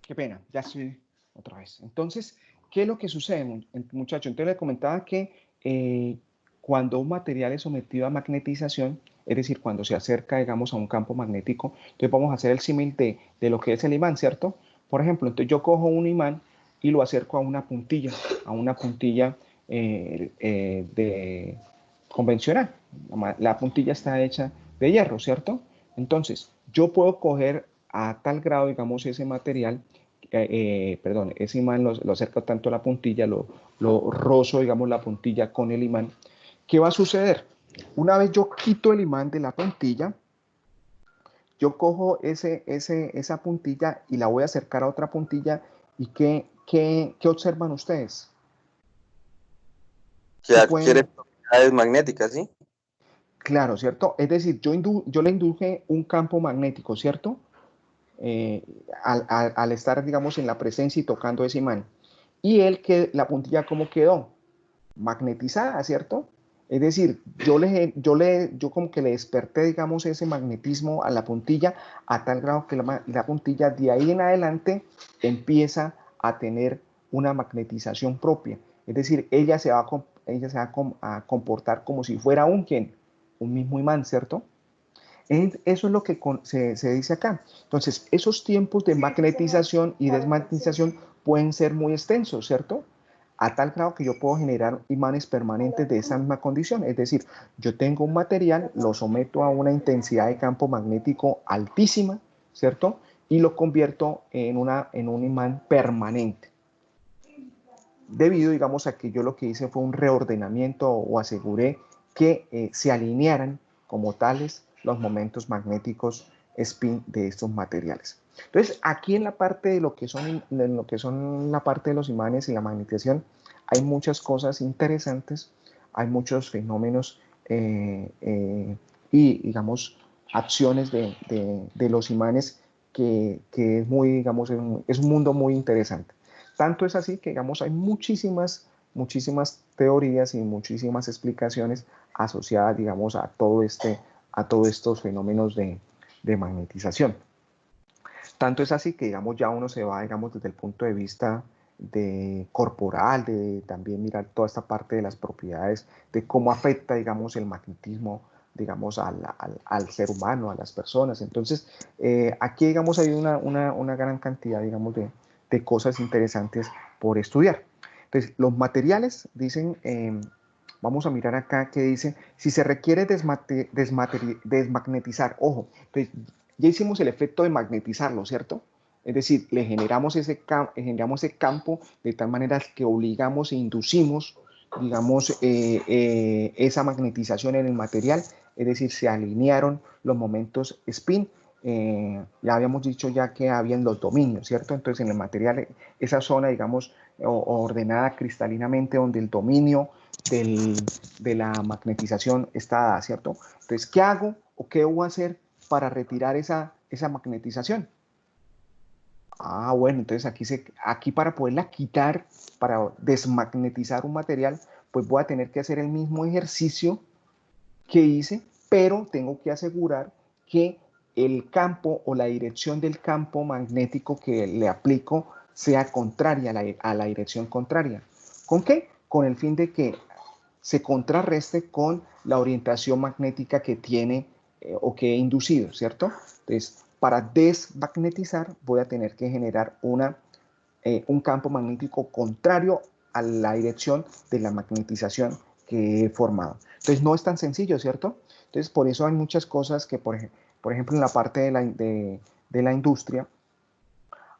A: Qué pena, ya estoy otra vez. Entonces, ¿qué es lo que sucede, muchachos? Entonces le comentaba que cuando un material es sometido a magnetización, es decir, cuando se acerca, digamos, a un campo magnético, entonces vamos a hacer el símil de lo que es el imán, ¿cierto? Por ejemplo, entonces yo cojo un imán y lo acerco a una puntilla convencional. La puntilla está hecha de hierro, ¿cierto? Entonces, yo puedo coger a tal grado, digamos, ese material, perdón, ese imán lo acerco tanto a la puntilla, lo rozo, digamos, la puntilla con el imán. ¿Qué va a suceder? Una vez yo quito el imán de la puntilla, yo cojo esa puntilla y la voy a acercar a otra puntilla. ¿Y qué observan ustedes?
F: Que adquiere propiedades magnéticas, ¿sí?
A: Claro, ¿cierto? Es decir, yo le induje un campo magnético, ¿cierto? Al estar, digamos, en la presencia y tocando ese imán. Y la puntilla, ¿cómo quedó? Magnetizada, ¿cierto? Es decir, yo como que le desperté, digamos, ese magnetismo a la puntilla a tal grado que la puntilla de ahí en adelante empieza a tener una magnetización propia. Es decir, ella se va a comportar como si fuera un mismo imán, ¿cierto? Eso es lo que se dice acá. Entonces, esos tiempos de magnetización y desmagnetización pueden ser muy extensos, ¿cierto? A tal grado que yo puedo generar imanes permanentes de esa misma condición. Es decir, yo tengo un material, lo someto a una intensidad de campo magnético altísima, ¿cierto? Y lo convierto en un imán permanente. Debido, digamos, a que yo lo que hice fue un reordenamiento o aseguré que se alinearan como tales los momentos magnéticos spin de estos materiales. Entonces, aquí en la parte de lo que son la parte de los imanes y la magnetización, hay muchas cosas interesantes, hay muchos fenómenos y, digamos, acciones de los imanes que es muy, digamos, es un mundo muy interesante. Tanto es así que, digamos, hay muchísimas teorías y muchísimas explicaciones asociadas, digamos, a todos estos fenómenos de magnetización. Tanto es así que, digamos, ya uno se va, digamos, desde el punto de vista corporal, de también mirar toda esta parte de las propiedades, de cómo afecta, digamos, el magnetismo, digamos, al ser humano, a las personas. Entonces, aquí, digamos, hay una gran cantidad, digamos, de cosas interesantes por estudiar. Entonces, los materiales, dicen, vamos a mirar acá que dice, si se requiere desmagnetizar, ojo, entonces, ya hicimos el efecto de magnetizarlo, ¿cierto? Es decir, le generamos ese campo de tal manera que obligamos e inducimos, digamos, esa magnetización en el material, es decir, se alinearon los momentos spin. Ya habíamos dicho ya que habían los dominios, ¿cierto? Entonces en el material, esa zona, digamos, ordenada cristalinamente donde el dominio de la magnetización está dada, ¿cierto? Entonces, ¿qué hago o qué debo hacer para retirar esa magnetización? Ah, bueno, entonces aquí para poderla quitar, para desmagnetizar un material, pues voy a tener que hacer el mismo ejercicio que hice, pero tengo que asegurar que el campo o la dirección del campo magnético que le aplico sea contraria a la dirección contraria. ¿Con qué? Con el fin de que se contrarreste con la orientación magnética que tiene o que he inducido, ¿cierto? Entonces, para desmagnetizar voy a tener que generar un campo magnético contrario a la dirección de la magnetización que he formado. Entonces, no es tan sencillo, ¿cierto? Entonces, por eso hay muchas cosas que, por ejemplo, en la parte de la industria,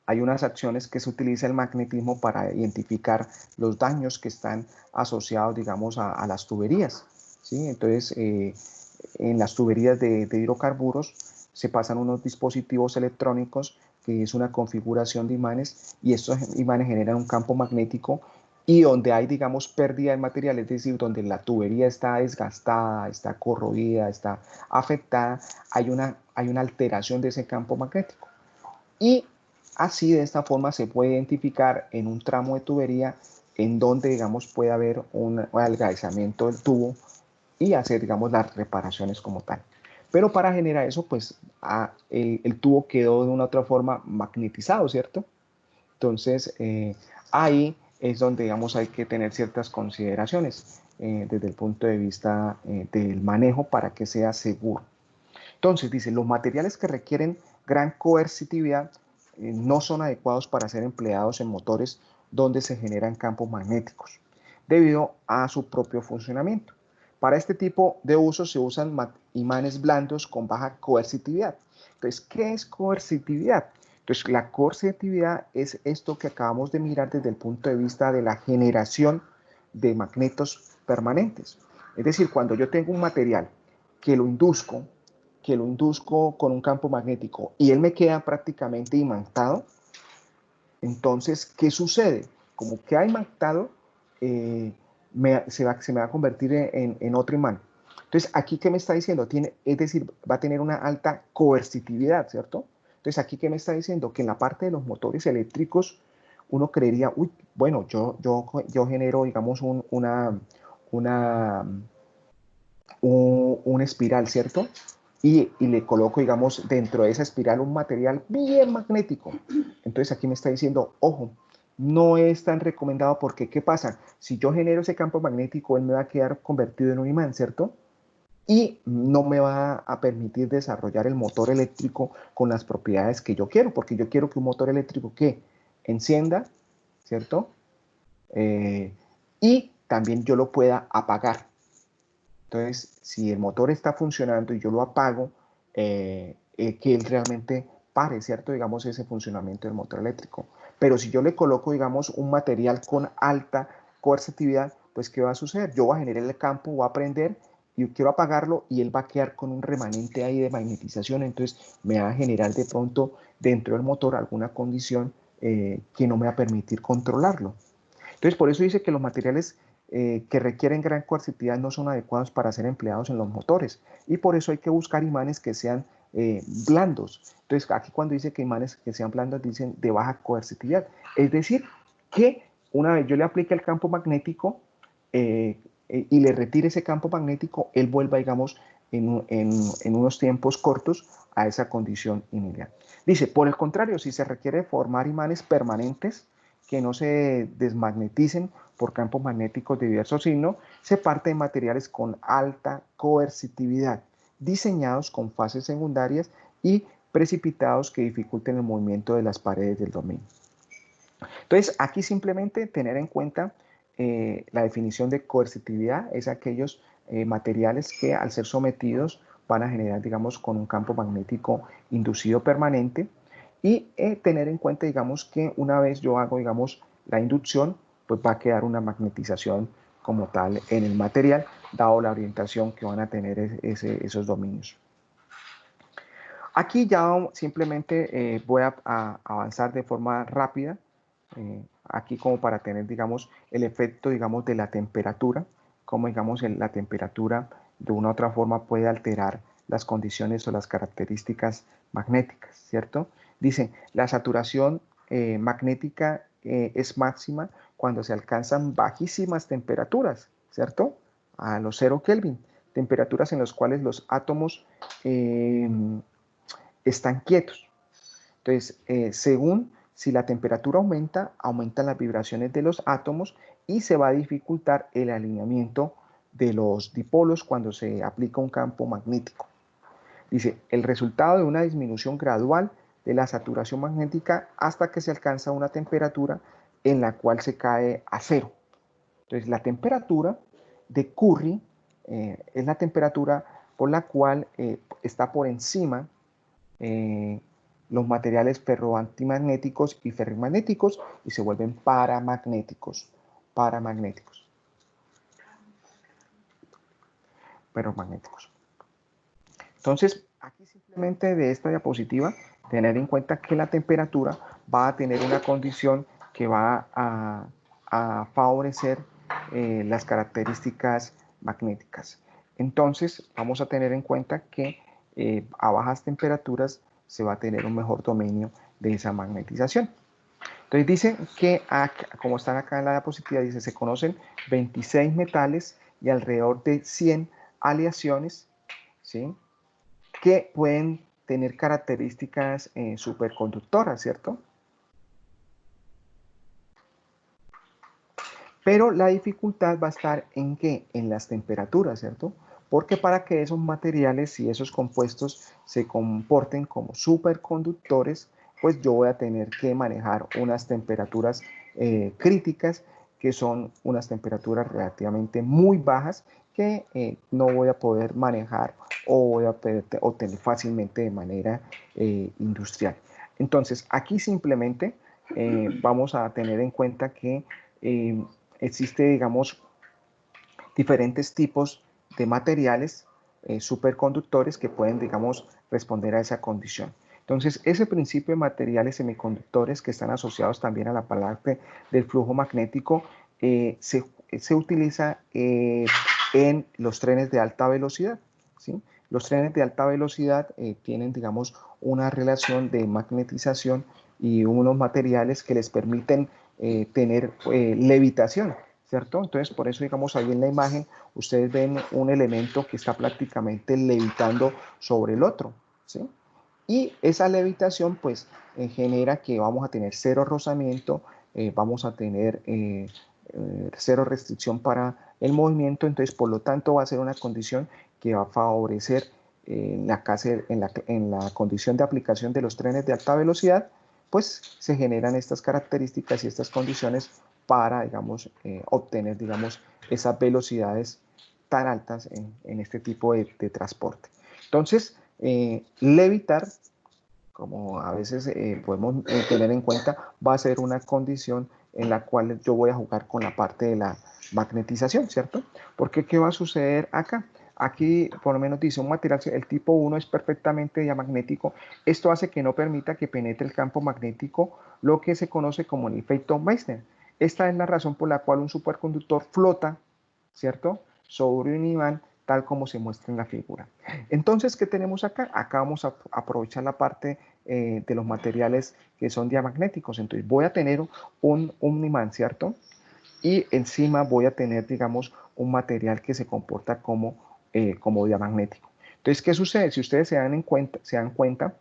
A: hay unas acciones que se utiliza el magnetismo para identificar los daños que están asociados, digamos, a las tuberías, ¿sí? Entonces, en las tuberías de hidrocarburos se pasan unos dispositivos electrónicos que es una configuración de imanes y estos imanes generan un campo magnético y donde hay, digamos, pérdida de material, es decir, donde la tubería está desgastada, está corroída, está afectada, hay una alteración de ese campo magnético. Y así, de esta forma, se puede identificar en un tramo de tubería en donde, digamos, puede haber un adelgazamiento del tubo y hacer, digamos, las reparaciones como tal. Pero para generar eso, pues el tubo quedó de una u otra forma magnetizado, ¿cierto? Entonces, ahí es donde, digamos, hay que tener ciertas consideraciones desde el punto de vista del manejo para que sea seguro. Entonces, dice, los materiales que requieren gran coercitividad no son adecuados para ser empleados en motores donde se generan campos magnéticos, debido a su propio funcionamiento. Para este tipo de uso se usan imanes blandos con baja coercitividad. Entonces, ¿qué es coercitividad? Entonces, la coercitividad es esto que acabamos de mirar desde el punto de vista de la generación de magnetos permanentes. Es decir, cuando yo tengo un material que lo induzco con un campo magnético y él me queda prácticamente imantado, entonces, ¿qué sucede? Como que ha imantado, se me va a convertir en otro imán. Entonces, aquí, ¿qué me está diciendo? Es decir, va a tener una alta coercitividad, ¿cierto? Entonces, aquí, ¿qué me está diciendo? Que en la parte de los motores eléctricos, uno creería, uy, bueno, yo genero, digamos, una espiral, ¿cierto? Y le coloco, digamos, dentro de esa espiral un material bien magnético. Entonces aquí me está diciendo, ojo, no es tan recomendado porque, ¿qué pasa? Si yo genero ese campo magnético, él me va a quedar convertido en un imán, ¿cierto? Y no me va a permitir desarrollar el motor eléctrico con las propiedades que yo quiero, porque yo quiero que un motor eléctrico que encienda, ¿cierto? Y también yo lo pueda apagar. Entonces, si el motor está funcionando y yo lo apago, que él realmente pare, ¿cierto? Digamos, ese funcionamiento del motor eléctrico. Pero si yo le coloco, digamos, un material con alta coercitividad, pues, ¿qué va a suceder? Yo voy a generar el campo, voy a prender y quiero apagarlo y él va a quedar con un remanente ahí de magnetización. Entonces, me va a generar de pronto dentro del motor alguna condición que no me va a permitir controlarlo. Entonces, por eso dice que los materiales que requieren gran coercitividad no son adecuados para ser empleados en los motores. Y por eso hay que buscar imanes que sean blandos. Entonces, aquí cuando dice que imanes que sean blandos, dicen de baja coercitividad. Es decir, que una vez yo le aplique el campo magnético y le retire ese campo magnético, él vuelva, digamos, en unos tiempos cortos a esa condición inicial. Dice, por el contrario, si se requiere formar imanes permanentes, que no se desmagneticen por campos magnéticos de diverso signo, se parte de materiales con alta coercitividad, diseñados con fases secundarias y precipitados que dificulten el movimiento de las paredes del dominio. Entonces, aquí simplemente tener en cuenta la definición de coercitividad es aquellos materiales que al ser sometidos van a generar, digamos, con un campo magnético inducido permanente, y tener en cuenta, digamos, que una vez yo hago, digamos, la inducción, pues va a quedar una magnetización como tal en el material, dado la orientación que van a tener esos dominios. Aquí ya simplemente voy a avanzar de forma rápida, aquí como para tener, digamos, el efecto, digamos, de la temperatura, como, digamos, la temperatura de una u otra forma puede alterar las condiciones o las características magnéticas, ¿cierto? Dicen, la saturación magnética es máxima cuando se alcanzan bajísimas temperaturas, ¿cierto? A los 0 Kelvin, temperaturas en las cuales los átomos están quietos. Entonces, según si la temperatura aumenta, aumentan las vibraciones de los átomos y se va a dificultar el alineamiento de los dipolos cuando se aplica un campo magnético. Dice, el resultado de una disminución gradual de la saturación magnética hasta que se alcanza una temperatura en la cual se cae a cero. Entonces, la temperatura de Curie es la temperatura por la cual está por encima los materiales ferroantimagnéticos y ferrimagnéticos y se vuelven paramagnéticos. Ferromagnéticos. Entonces, aquí simplemente de esta diapositiva, tener en cuenta que la temperatura va a tener una condición que va a favorecer las características magnéticas. Entonces, vamos a tener en cuenta que a bajas temperaturas se va a tener un mejor dominio de esa magnetización. Entonces dice que, como están acá en la diapositiva, dice, se conocen 26 metales y alrededor de 100 aleaciones, ¿sí?, que pueden tener características superconductoras, ¿cierto? Pero la dificultad va a estar en qué? En las temperaturas, ¿cierto? Porque para que esos materiales y esos compuestos se comporten como superconductores, pues yo voy a tener que manejar unas temperaturas críticas, que son unas temperaturas relativamente muy bajas que no voy a poder manejar o voy a poder obtener fácilmente de manera industrial. Entonces, aquí simplemente vamos a tener en cuenta que existe, digamos, diferentes tipos de materiales superconductores que pueden, digamos, responder a esa condición. Entonces, ese principio de materiales semiconductores que están asociados también a la parte del flujo magnético se utiliza en los trenes de alta velocidad, ¿sí? Los trenes de alta velocidad tienen, digamos, una relación de magnetización y unos materiales que les permiten tener levitación, ¿cierto? Entonces, por eso, digamos, ahí en la imagen, ustedes ven un elemento que está prácticamente levitando sobre el otro, ¿sí? Y esa levitación, pues, genera que vamos a tener cero rozamiento, vamos a tener cero restricción para el movimiento, entonces, por lo tanto, va a ser una condición que va a favorecer en la condición de aplicación de los trenes de alta velocidad, pues se generan estas características y estas condiciones para, digamos, obtener, digamos, esas velocidades tan altas en este tipo de transporte. Entonces, levitar, como a veces podemos tener en cuenta, va a ser una condición en la cual yo voy a jugar con la parte de la magnetización, ¿cierto? Porque ¿qué va a suceder acá? Aquí por lo menos dice un material, el tipo 1 es perfectamente diamagnético. Esto hace que no permita que penetre el campo magnético, lo que se conoce como el efecto Meissner. Esta es la razón por la cual un superconductor flota, ¿cierto?, sobre un imán, tal como se muestra en la figura. Entonces, ¿qué tenemos acá? Acá vamos a aprovechar la parte de los materiales que son diamagnéticos. Entonces, voy a tener un imán, ¿cierto? Y encima voy a tener, digamos, un material que se comporta como diamagnético. Entonces, ¿qué sucede? Si ustedes se dan cuenta,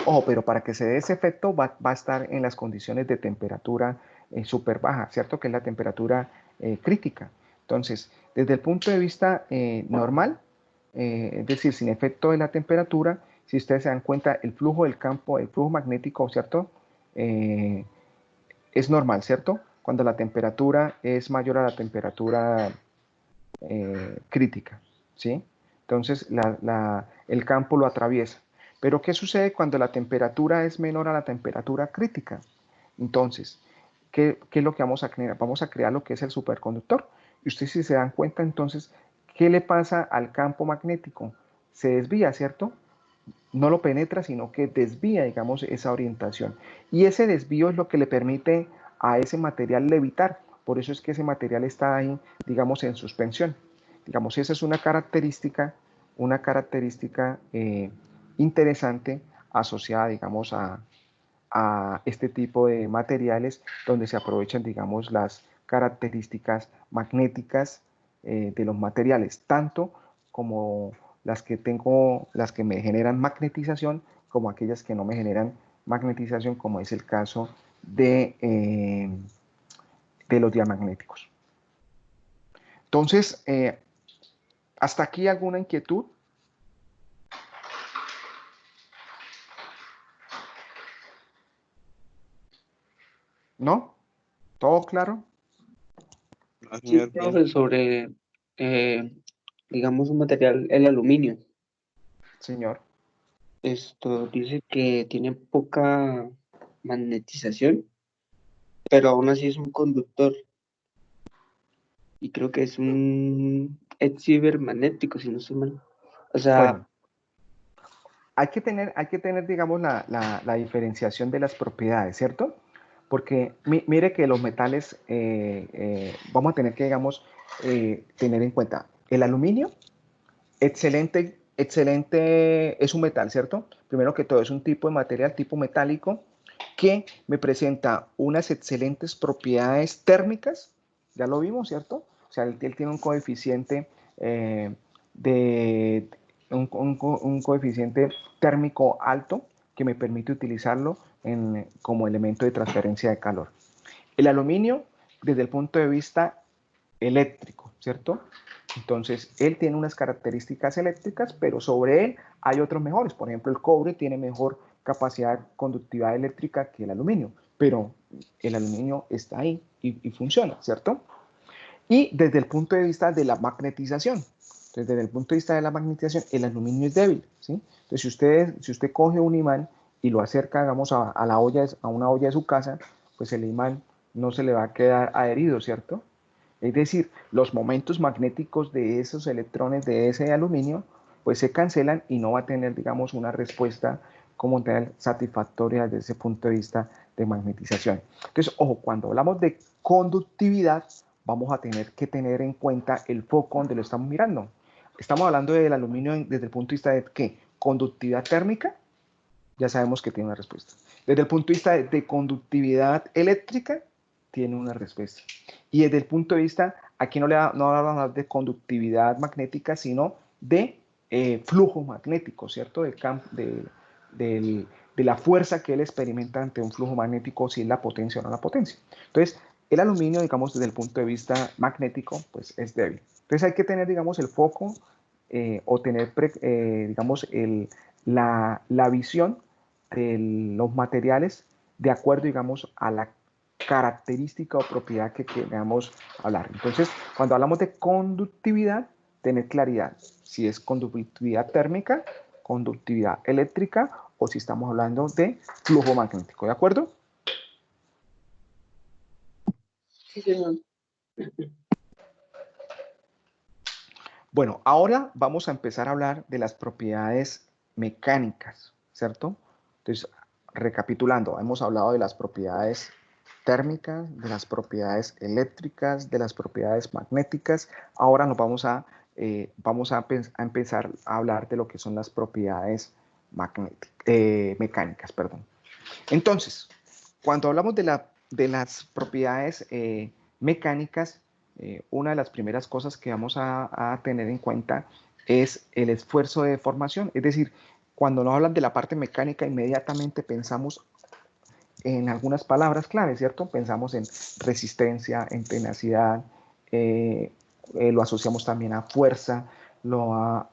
A: ojo, pero para que se dé ese efecto va a estar en las condiciones de temperatura súper baja, ¿cierto? Que es la temperatura crítica. Entonces, desde el punto de vista normal, es decir, sin efecto de la temperatura, si ustedes se dan cuenta, el flujo del campo, el flujo magnético, ¿cierto? Es normal, ¿cierto? Cuando la temperatura es mayor a la temperatura crítica, ¿sí? Entonces, el campo lo atraviesa. Pero, ¿qué sucede cuando la temperatura es menor a la temperatura crítica? Entonces, ¿qué es lo que vamos a crear? Vamos a crear lo que es el superconductor. Y ustedes, si se dan cuenta, entonces, ¿qué le pasa al campo magnético? Se desvía, ¿cierto? No lo penetra, sino que desvía, digamos, esa orientación. Y ese desvío es lo que le permite a ese material levitar. Por eso es que ese material está ahí, digamos, en suspensión. Digamos, esa es una característica interesante asociada, digamos, a este tipo de materiales donde se aprovechan, digamos, las características magnéticas de los materiales, tanto como las que me generan magnetización, como aquellas que no me generan magnetización, como es el caso de los diamagnéticos. Entonces, ¿hasta aquí alguna inquietud? ¿No? ¿Todo claro?
C: Sí, profe, sobre, digamos, un material, el aluminio.
A: Señor.
C: Esto dice que tiene poca magnetización, pero aún así es un conductor. Y creo que es es cibermagnético, si no estoy mal. O sea,
A: Bueno, hay que tener digamos, la diferenciación de las propiedades, ¿cierto? Porque mire que los metales, vamos a tener que, digamos, tener en cuenta el aluminio, excelente, es un metal, ¿cierto? Primero que todo, es un tipo de material, tipo metálico, que me presenta unas excelentes propiedades térmicas, ya lo vimos, ¿cierto? O sea, él tiene un coeficiente de un coeficiente térmico alto que me permite utilizarlo como elemento de transferencia de calor. El aluminio desde el punto de vista eléctrico, ¿cierto? Entonces, él tiene unas características eléctricas, pero sobre él hay otros mejores. Por ejemplo, el cobre tiene mejor capacidad de conductividad eléctrica que el aluminio, pero el aluminio está ahí y funciona, ¿cierto? Y desde el punto de vista de la magnetización, entonces, desde el punto de vista de la magnetización, el aluminio es débil, ¿sí? Entonces, si usted coge un imán y lo acerca, digamos, a una olla de su casa, pues el imán no se le va a quedar adherido, ¿cierto? Es decir, los momentos magnéticos de esos electrones de ese aluminio, pues se cancelan y no va a tener, digamos, una respuesta como tal satisfactoria desde ese punto de vista de magnetización. Entonces, ojo, cuando hablamos de conductividad, vamos a tener que tener en cuenta el foco donde lo estamos mirando. Estamos hablando del aluminio desde el punto de vista de ¿qué? Conductividad térmica, ya sabemos que tiene una respuesta. Desde el punto de vista de conductividad eléctrica, tiene una respuesta. Y desde el punto de vista, aquí no hablamos de conductividad magnética, sino de flujo magnético, ¿cierto? De la fuerza que él experimenta ante un flujo magnético, si es la potencia o no la potencia. Entonces, el aluminio, digamos, desde el punto de vista magnético, pues es débil. Entonces hay que tener, digamos, el foco o tener, digamos, la visión de los materiales de acuerdo, digamos, a la característica o propiedad que queramos hablar. Entonces, cuando hablamos de conductividad, tener claridad si es conductividad térmica, conductividad eléctrica o si estamos hablando de flujo magnético, ¿de acuerdo?
G: Sí, señor.
A: Bueno, ahora vamos a empezar a hablar de las propiedades mecánicas, ¿cierto? Entonces, recapitulando, hemos hablado de las propiedades térmicas, de las propiedades eléctricas, de las propiedades magnéticas. Ahora nos vamos a empezar a hablar de lo que son las propiedades mecánicas, perdón. Entonces, cuando hablamos de las propiedades mecánicas, una de las primeras cosas que vamos a tener en cuenta es el esfuerzo de deformación. Es decir, cuando nos hablan de la parte mecánica, inmediatamente pensamos en algunas palabras clave, ¿cierto? Pensamos en resistencia, en tenacidad, lo asociamos también a fuerza, lo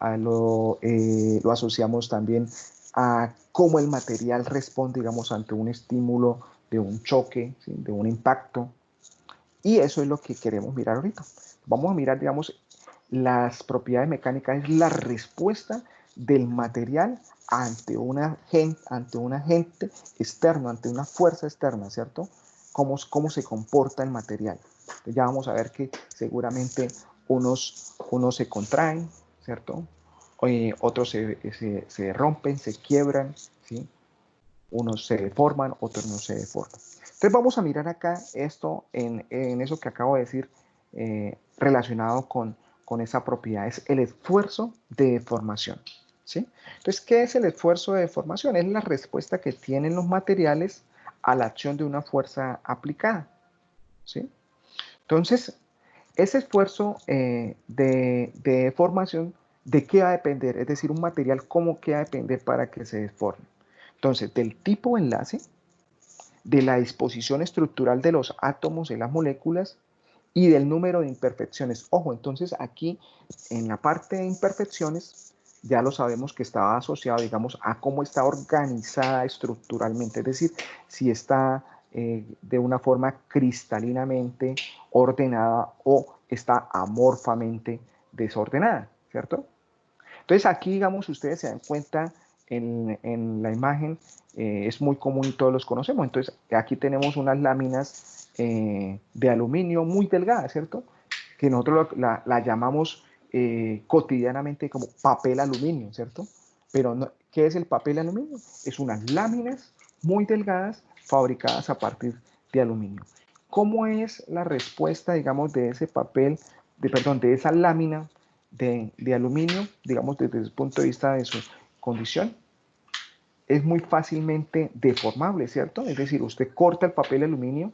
A: asociamos también a cómo el material responde, digamos, ante un estímulo de un choque, ¿sí? De un impacto. Y eso es lo que queremos mirar ahorita. Vamos a mirar, digamos, las propiedades mecánicas, es la respuesta del material ante un agente externo, ante una fuerza externa, ¿cierto? Cómo se comporta el material. Entonces ya vamos a ver que seguramente unos se contraen, ¿cierto? Otros se rompen, se quiebran, ¿sí? Unos se deforman, otros no se deforman. Entonces vamos a mirar acá esto en eso que acabo de decir relacionado con esa propiedad, es el esfuerzo de deformación, ¿sí? Entonces, ¿qué es el esfuerzo de deformación? Es la respuesta que tienen los materiales a la acción de una fuerza aplicada, ¿sí? Entonces, ese esfuerzo de deformación, ¿de qué va a depender? Es decir, un material, ¿cómo que va a depender para que se deforme? Entonces, del tipo de enlace, de la disposición estructural de los átomos en las moléculas y del número de imperfecciones. Ojo, entonces aquí en la parte de imperfecciones ya lo sabemos que estaba asociado, digamos, a cómo está organizada estructuralmente, es decir, si está de una forma cristalinamente ordenada o está amorfamente desordenada, ¿cierto? Entonces aquí, digamos, ustedes se dan cuenta en la imagen, es muy común y todos los conocemos. Entonces aquí tenemos unas láminas de aluminio muy delgadas, ¿cierto? Que nosotros la llamamos cotidianamente como papel aluminio, ¿cierto? Pero no, ¿qué es el papel aluminio? Es unas láminas muy delgadas fabricadas a partir de aluminio. ¿Cómo es la respuesta, digamos, de ese papel, de esa lámina de aluminio, digamos, desde el punto de vista de su condición? Es muy fácilmente deformable, ¿cierto? Es decir, usted corta el papel aluminio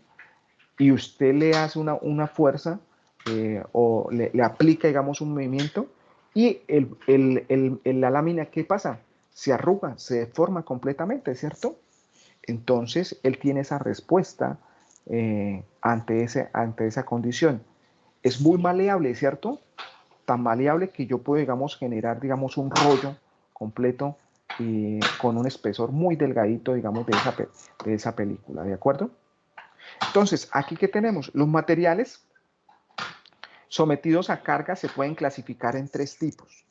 A: y usted le hace una fuerza o le aplica, digamos, un movimiento y la lámina, ¿qué pasa? Se arruga, se deforma completamente, ¿cierto? Entonces, él tiene esa respuesta ante esa condición. Es muy maleable, ¿cierto? Tan maleable que yo puedo, digamos, generar, digamos, un rollo completo con un espesor muy delgadito, digamos, de esa película, ¿de acuerdo? Entonces, aquí ¿qué tenemos? Los materiales sometidos a carga se pueden clasificar en 3 tipos.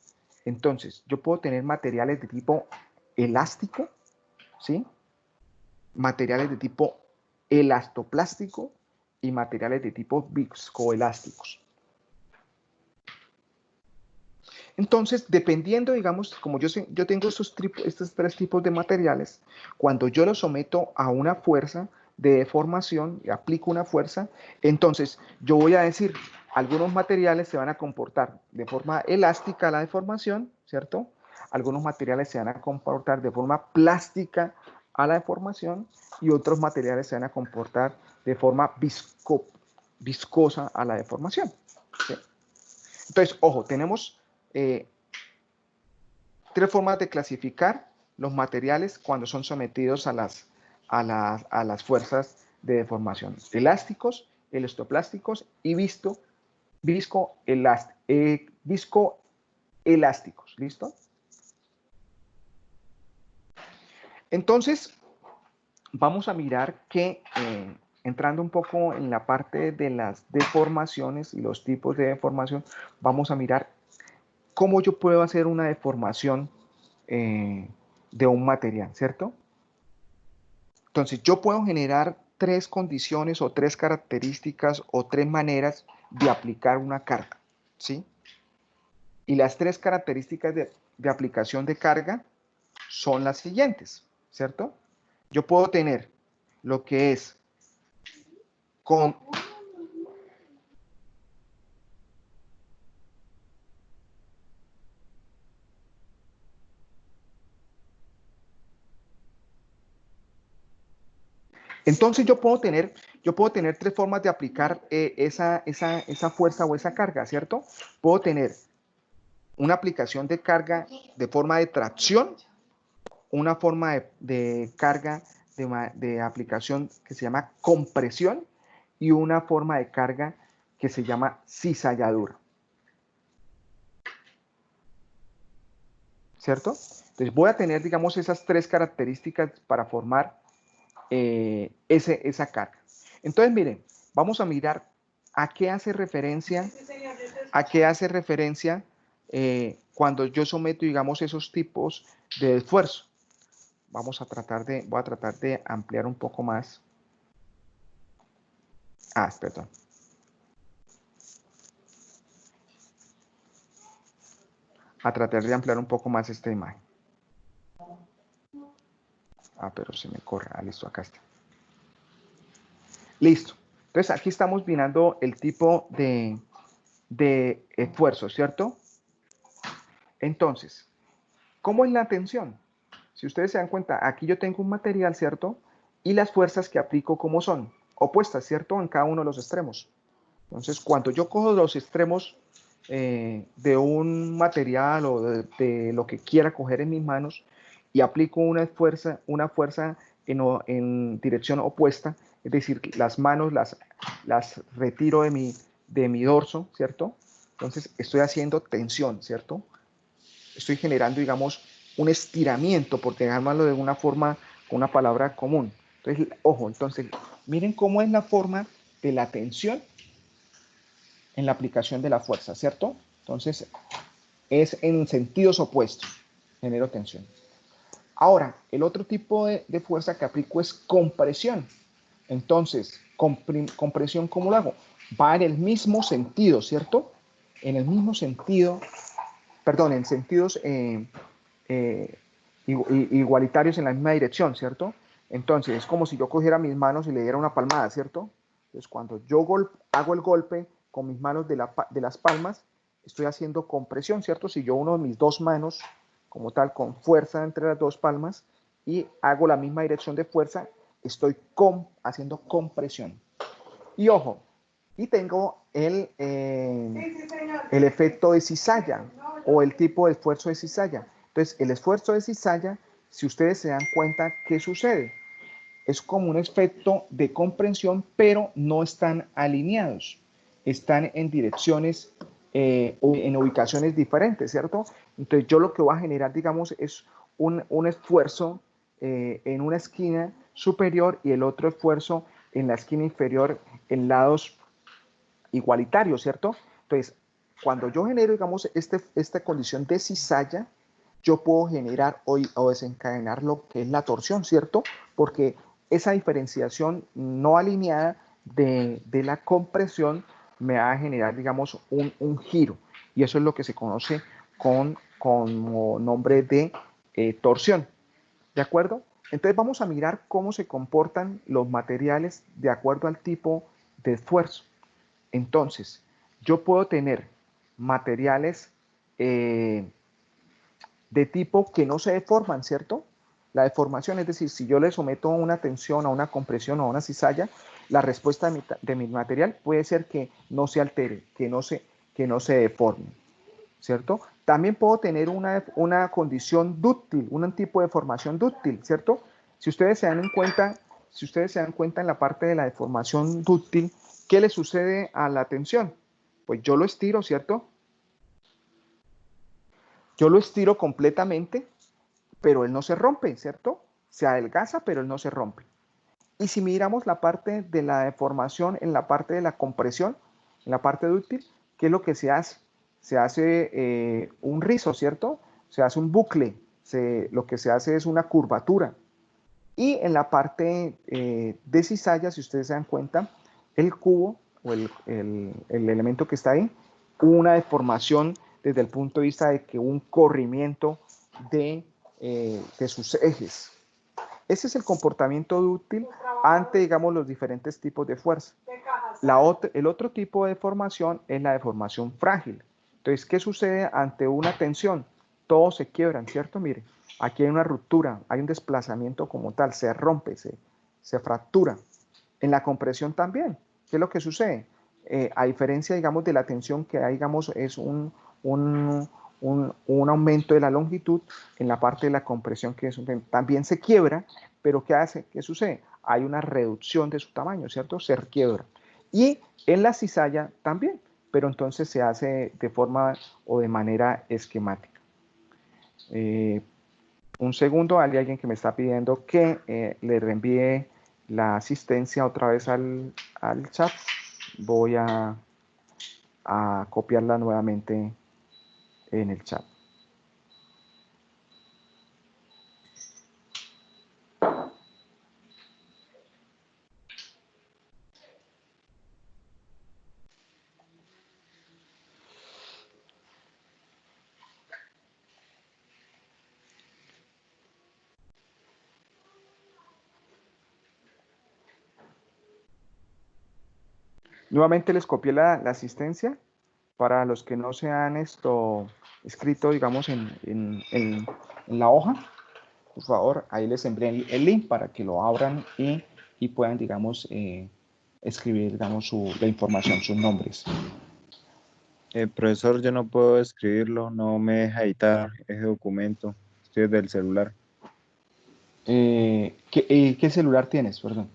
A: Entonces, yo puedo tener materiales de tipo elástico, ¿sí? Materiales de tipo elastoplástico y materiales de tipo viscoelásticos. Entonces, dependiendo, digamos, como yo tengo estos 3 tipos de materiales, cuando yo los someto a una fuerza de deformación y aplico una fuerza, entonces yo voy a decir, algunos materiales se van a comportar de forma elástica a la deformación, ¿cierto? Algunos materiales se van a comportar de forma plástica a la deformación y otros materiales se van a comportar de forma viscosa a la deformación, ¿sí? Entonces, ojo, tenemos 3 formas de clasificar los materiales cuando son sometidos a las fuerzas de deformación: elásticos, elastoplásticos y viscoelásticos. ¿Listo? Entonces, vamos a mirar que, entrando un poco en la parte de las deformaciones y los tipos de deformación, vamos a mirar cómo yo puedo hacer una deformación de un material, ¿cierto? Entonces, yo puedo generar 3 condiciones o 3 características o 3 maneras de aplicar una carga, ¿sí? Y las 3 características de aplicación de carga son las siguientes, ¿cierto? Yo puedo tener lo que es con entonces yo puedo tener 3 formas de aplicar esa fuerza o esa carga, ¿cierto? Puedo tener una aplicación de carga de forma de tracción, una forma de carga de aplicación que se llama compresión y una forma de carga que se llama cizalladura. ¿Cierto? Entonces voy a tener, digamos, esas 3 características para formar esa carga. Entonces, miren, vamos a mirar a qué hace referencia, cuando yo someto, digamos, esos tipos de esfuerzo. Voy a tratar de ampliar un poco más. Perdón. A tratar de ampliar un poco más esta imagen. Pero se me corre. Listo, acá está. Listo. Entonces, aquí estamos mirando el tipo de esfuerzo, ¿cierto? Entonces, ¿cómo es la tensión? Si ustedes se dan cuenta, aquí yo tengo un material, ¿cierto? Y las fuerzas que aplico, ¿cómo son? Opuestas, ¿cierto? En cada uno de los extremos. Entonces, cuando yo cojo los extremos de un material o de lo que quiera coger en mis manos y aplico una fuerza en dirección opuesta, es decir, las manos las retiro de mi dorso, ¿cierto? Entonces, estoy haciendo tensión, ¿cierto? Estoy generando, digamos, un estiramiento, por dejármelo de una forma, con una palabra común. Entonces, ojo, entonces, miren cómo es la forma de la tensión en la aplicación de la fuerza, ¿cierto? Entonces, es en sentidos opuestos, genero tensión. Ahora, el otro tipo de fuerza que aplico es compresión. Entonces, compresión, ¿cómo lo hago? Va en el mismo sentido, ¿cierto? En el mismo sentido, perdón, en sentidos igualitarios en la misma dirección, ¿cierto? Entonces, es como si yo cogiera mis manos y le diera una palmada, ¿cierto? Entonces, cuando yo hago el golpe con mis manos de las palmas, estoy haciendo compresión, ¿cierto? Si yo uno mis 2 manos, como tal, con fuerza entre las 2 palmas, y hago la misma dirección de fuerza, estoy haciendo compresión. Y ojo, y tengo el efecto de cizalla, o el tipo de esfuerzo de cizalla. Entonces, el esfuerzo de cizalla, si ustedes se dan cuenta, ¿qué sucede? es como un efecto de comprensión, pero no están alineados, están en direcciones o en ubicaciones diferentes, ¿cierto? Entonces yo lo que voy a generar, digamos, es un esfuerzo en una esquina superior y el otro esfuerzo en la esquina inferior en lados igualitarios, ¿cierto? Entonces, cuando yo genero, digamos, esta condición de cizalla, yo puedo generar o desencadenar lo que es la torsión, ¿cierto? Porque esa diferenciación no alineada de la compresión me va a generar, digamos, un giro. Y eso es lo que se conoce como nombre de torsión. ¿De acuerdo? Entonces vamos a mirar cómo se comportan los materiales de acuerdo al tipo de esfuerzo. Entonces, yo puedo tener materiales de tipo que no se deforman, ¿cierto? La deformación, es decir, si yo le someto a una tensión, a una compresión o a una cizalla, la respuesta de mi material puede ser que no se altere, que no se deforme, ¿cierto? También puedo tener una condición dúctil, un tipo de deformación dúctil, ¿cierto? Si ustedes se dan cuenta en la parte de la deformación dúctil, ¿qué le sucede a la tensión? Pues yo lo estiro, ¿cierto? Yo lo estiro completamente, pero él no se rompe, ¿cierto? Se adelgaza, pero él no se rompe. Y si miramos la parte de la deformación en la parte de la compresión, en la parte dúctil, ¿qué es lo que se hace? Se hace un rizo, ¿cierto? Se hace un bucle, lo que se hace es una curvatura. Y en la parte de cizalla, si ustedes se dan cuenta, el cubo o el elemento que está ahí, una deformación desde el punto de vista de que un corrimiento de sus ejes. Ese es el comportamiento dúctil ante, digamos, los diferentes tipos de fuerza. El otro tipo de deformación es la deformación frágil. Entonces, ¿qué sucede ante una tensión? Todos se quiebran, ¿cierto? Mire, aquí hay una ruptura, hay un desplazamiento como tal, se rompe, se fractura. En la compresión también, ¿qué es lo que sucede? A diferencia, digamos, de la tensión que hay, digamos, es un aumento de la longitud, en la parte de la compresión que también se quiebra, pero ¿qué hace? ¿Qué sucede? Hay una reducción de su tamaño, ¿cierto? Se quiebra. Y en la cizalla también, pero entonces se hace de forma o de manera esquemática. Un segundo, hay alguien que me está pidiendo que le reenvíe la asistencia otra vez al chat. Voy a copiarla nuevamente en el chat. Nuevamente les copié la asistencia para los que no se han escrito, digamos, en la hoja. Por favor, ahí les envié el link para que lo abran y puedan, digamos, escribir, digamos, la información, sus nombres.
E: Profesor, yo no puedo escribirlo, no me deja editar ese documento. Estoy desde el celular.
A: ¿Qué celular tienes? Perdón.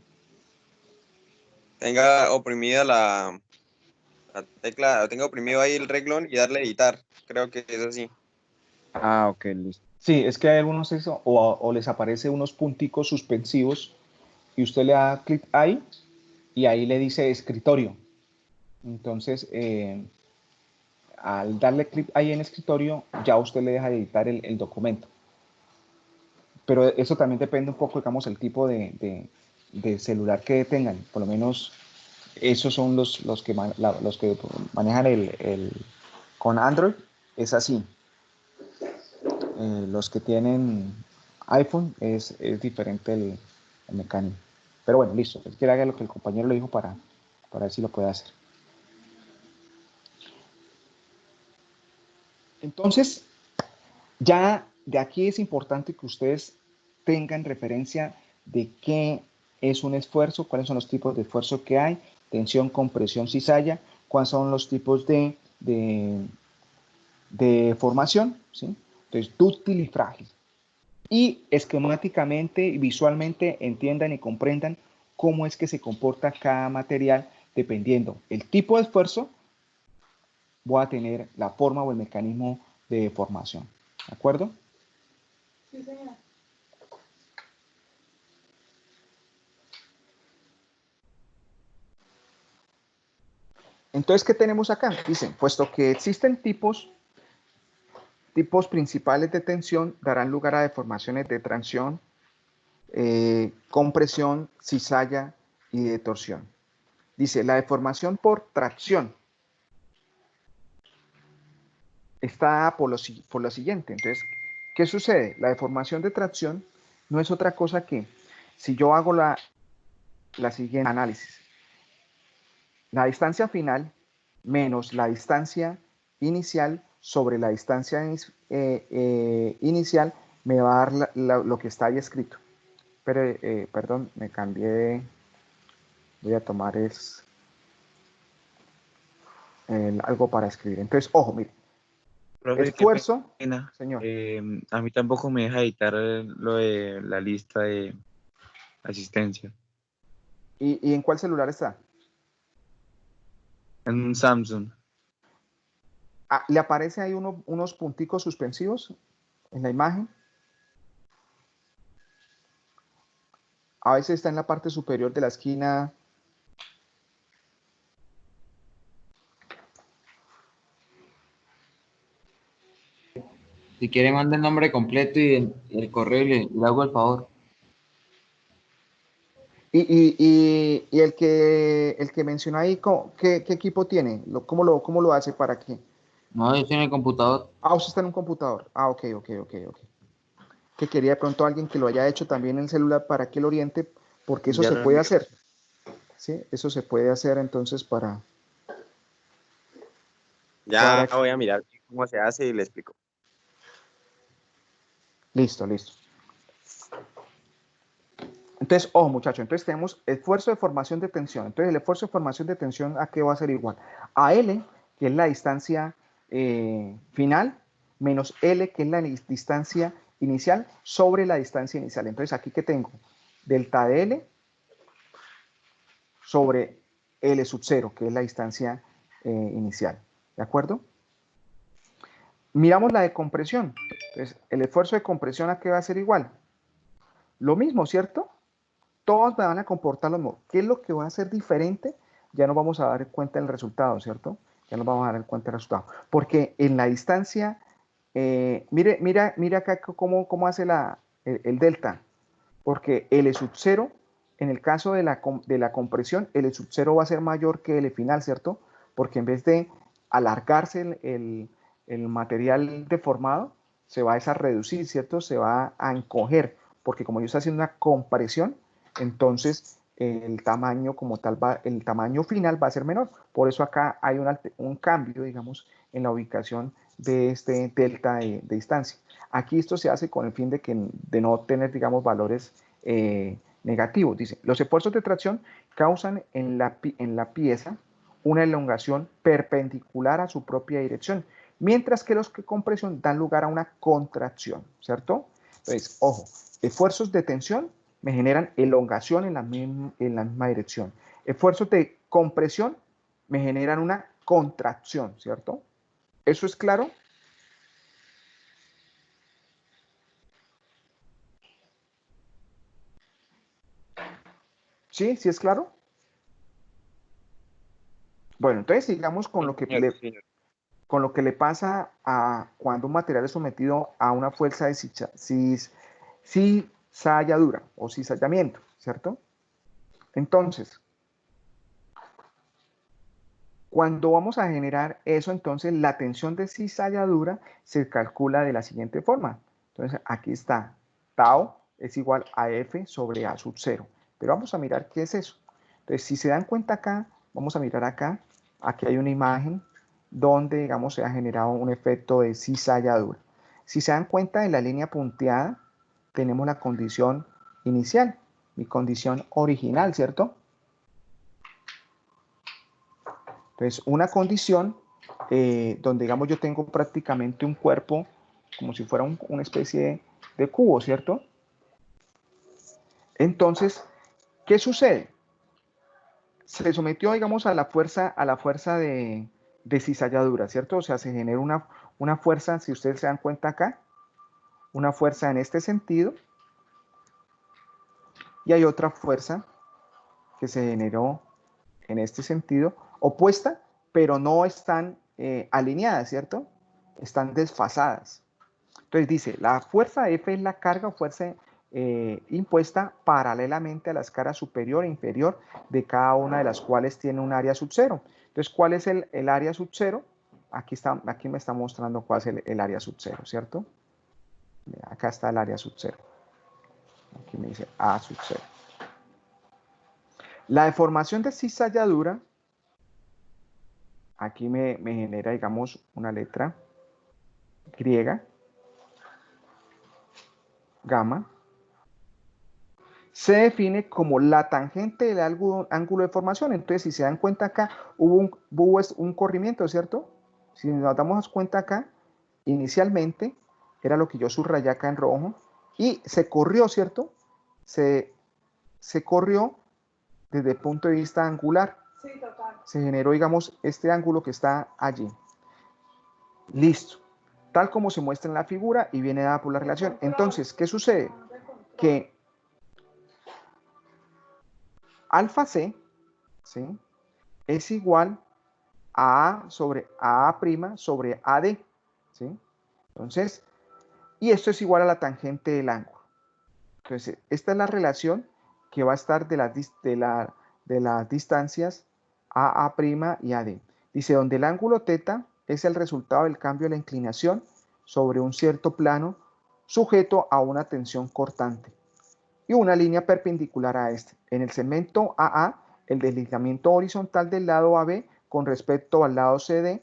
F: Tenga oprimida la tecla, tenga oprimido ahí el renglón y darle editar. Creo que es así.
E: Ah, ok, listo.
A: Sí, es que hay algunos eso, o les aparece unos punticos suspensivos y usted le da clic ahí y ahí le dice escritorio. Entonces, al darle clic ahí en escritorio, ya usted le deja de editar el documento. Pero eso también depende un poco, digamos, el tipo de celular que tengan. Por lo menos esos son los que manejan con Android, es así. Los que tienen iPhone es diferente el mecanismo. Pero bueno, listo. Es que haga lo que el compañero le dijo para ver si lo puede hacer. Entonces, ya de aquí es importante que ustedes tengan referencia de qué es un esfuerzo, cuáles son los tipos de esfuerzo que hay, tensión, compresión, cizalla, cuáles son los tipos de formación, ¿sí? Entonces, dúctil y frágil. y esquemáticamente y visualmente entiendan y comprendan cómo es que se comporta cada material dependiendo el tipo de esfuerzo, voy a tener la forma o el mecanismo de deformación. ¿De acuerdo?
G: Sí, señora.
A: Entonces, ¿qué tenemos acá? Dicen, puesto que existen tipos principales de tensión, darán lugar a deformaciones de tracción, compresión, cizalla y de torsión. Dice, la deformación por tracción está por lo siguiente. Entonces, ¿qué sucede? La deformación de tracción no es otra cosa que, si yo hago la siguiente análisis, la distancia final menos la distancia inicial sobre la distancia inicial me va a dar lo que está ahí escrito. Pero, perdón, me cambié de... Voy a tomar algo para escribir. Entonces, ojo, mire.
E: Profe, qué
A: Esfuerzo,
E: pena.
A: señor.
E: A mí tampoco me deja editar lo de la lista de asistencia.
A: ¿Y en cuál celular está?
E: En un Samsung.
A: Ah, ¿le aparece ahí unos punticos suspensivos en la imagen? A veces está en la parte superior de la esquina.
H: Si quiere, mande el nombre completo y el correo y le hago el favor.
A: Y el que mencionó ahí, ¿qué equipo tiene? ¿Cómo lo hace para qué?
H: No, yo estoy en el computador.
A: Ah, usted está en un computador. Ah, ok. Que quería de pronto alguien que lo haya hecho también en el celular para que lo oriente, porque eso
E: Ya
A: se
E: lo
A: puede
E: envié.
A: hacer. ¿Sí? Eso se puede hacer entonces
F: Ya
A: para...
F: voy a mirar cómo se hace y le explico.
A: Listo. Entonces, ojo muchachos, entonces tenemos esfuerzo de formación de tensión. Entonces el esfuerzo de formación de tensión, ¿a qué va a ser igual? A L, que es la distancia final, menos L, que es la distancia inicial, sobre la distancia inicial. Entonces aquí que tengo delta de L sobre L sub 0, que es la distancia inicial. ¿De acuerdo? Miramos la de compresión. Entonces, el esfuerzo de compresión, ¿a qué va a ser igual? Lo mismo, ¿cierto? Todos me van a comportar lo mismo. ¿Qué es lo que va a ser diferente? Ya nos vamos a dar cuenta del resultado, ¿cierto? Ya nos vamos a dar cuenta del resultado. Porque en la distancia, mira acá cómo hace el delta. Porque L sub 0, en el caso de la compresión, L sub 0 va a ser mayor que L final, ¿cierto? Porque en vez de alargarse el material deformado, se va a reducir, ¿cierto? Se va a encoger, porque como yo estoy haciendo una compresión, entonces el tamaño como tal, el tamaño final va a ser menor. Por eso acá hay un cambio, digamos, en la ubicación de este delta de distancia. Aquí esto se hace con el fin de no tener, digamos, valores negativos. Dice, los esfuerzos de tracción causan en la pieza una elongación perpendicular a su propia dirección, mientras que los de compresión dan lugar a una contracción, ¿cierto? Entonces, ojo, esfuerzos de tensión me generan elongación en la misma dirección. Esfuerzos de compresión me generan una contracción, ¿cierto? ¿Eso es claro? ¿Sí? ¿Sí es claro? Bueno, entonces sigamos con
F: Sí,
A: lo que
F: señor, sí, señor.
A: con lo que le pasa a cuando un material es sometido a una fuerza de cizalladura o cizallamiento, ¿cierto? Entonces, cuando vamos a generar eso, entonces la tensión de cizalladura se calcula de la siguiente forma. Entonces, aquí está, tau es igual a F sobre A sub 0. Pero vamos a mirar qué es eso. Entonces, si se dan cuenta acá, vamos a mirar acá, aquí hay una imagen donde, digamos, se ha generado un efecto de cizalladura. Si se dan cuenta, en la línea punteada tenemos la condición inicial, mi condición original, ¿cierto? Entonces, una condición donde, digamos, yo tengo prácticamente un cuerpo como si fuera una especie de cubo, ¿cierto? Entonces, ¿qué sucede? Se sometió, digamos, a la fuerza de cizalladura, ¿cierto? O sea, se genera una fuerza, si ustedes se dan cuenta acá, una fuerza en este sentido, y hay otra fuerza que se generó en este sentido, opuesta, pero no están alineadas, ¿cierto? Están desfasadas. Entonces dice, la fuerza F es la carga o fuerza impuesta paralelamente a la escala superior e inferior de cada una de las cuales tiene un área sub cero. Entonces, ¿cuál es el área sub cero? Aquí me está mostrando cuál es el área sub cero, ¿cierto? Acá está el área sub cero. Aquí me dice A sub cero. La deformación de cizalladura, aquí me genera, digamos, una letra griega, gamma, se define como la tangente del ángulo de formación. Entonces, si se dan cuenta acá, hubo un corrimiento, ¿cierto? Si nos damos cuenta acá, inicialmente, era lo que yo subrayé acá en rojo, y se corrió, ¿cierto? Se corrió desde el punto de vista angular.
G: Sí, total.
A: Se generó, digamos, este ángulo que está allí. Listo. Tal como se muestra en la figura y viene dada por la relación. Entonces, ¿qué sucede? Que alfa C, ¿sí?, es igual a A sobre A' sobre AD, ¿sí? Entonces, y esto es igual a la tangente del ángulo. Entonces, esta es la relación que va a estar de las distancias AA' y AD. Dice, donde el ángulo θ es el resultado del cambio de la inclinación sobre un cierto plano sujeto a una tensión cortante y una línea perpendicular a este. En el segmento AA, el deslizamiento horizontal del lado AB con respecto al lado CD,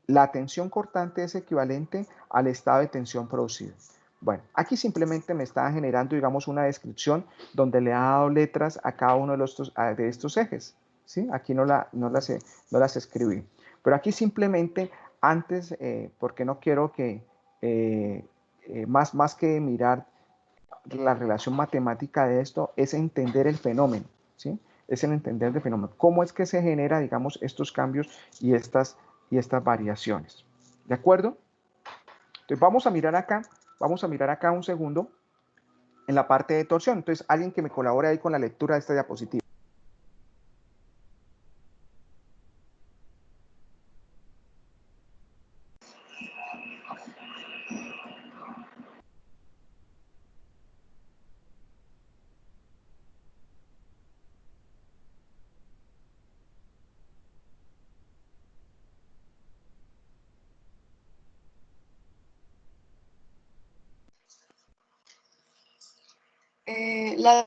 A: la tensión cortante es equivalente al estado de tensión producido. Bueno, aquí simplemente me está generando, digamos, una descripción donde le ha dado letras a cada uno de estos ejes, ¿sí? Aquí no las escribí. Pero aquí simplemente, antes, porque no quiero que, más que mirar la relación matemática de esto, es entender el fenómeno, ¿sí? Es el entender el fenómeno. ¿Cómo es que se genera, digamos, estos cambios y estas variaciones? ¿De acuerdo? Entonces vamos a mirar acá un segundo en la parte de torsión. Entonces, alguien que me colabore ahí con la lectura de esta diapositiva.
D: La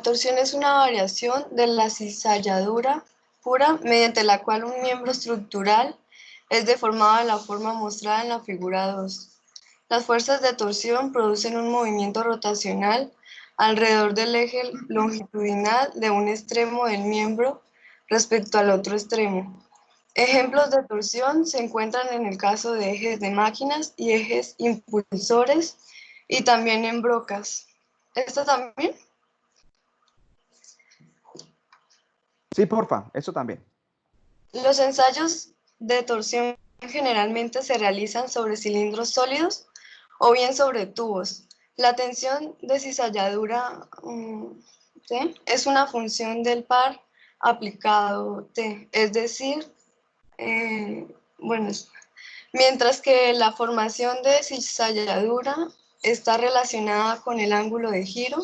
D: torsión es una variación de la cizalladura pura mediante la cual un miembro estructural es deformado de la forma mostrada en la figura 2. Las fuerzas de torsión producen un movimiento rotacional alrededor del eje longitudinal de un extremo del miembro respecto al otro extremo. Ejemplos de torsión se encuentran en el caso de ejes de máquinas y ejes impulsores y también en brocas. ¿Esto también?
A: Sí, porfa, eso también.
D: Los ensayos de torsión generalmente se realizan sobre cilindros sólidos o bien sobre tubos. La tensión de cizalladura ¿sí?, es una función del par aplicado T, es decir, bueno, mientras que la formación de cizalladura está relacionada con el ángulo de giro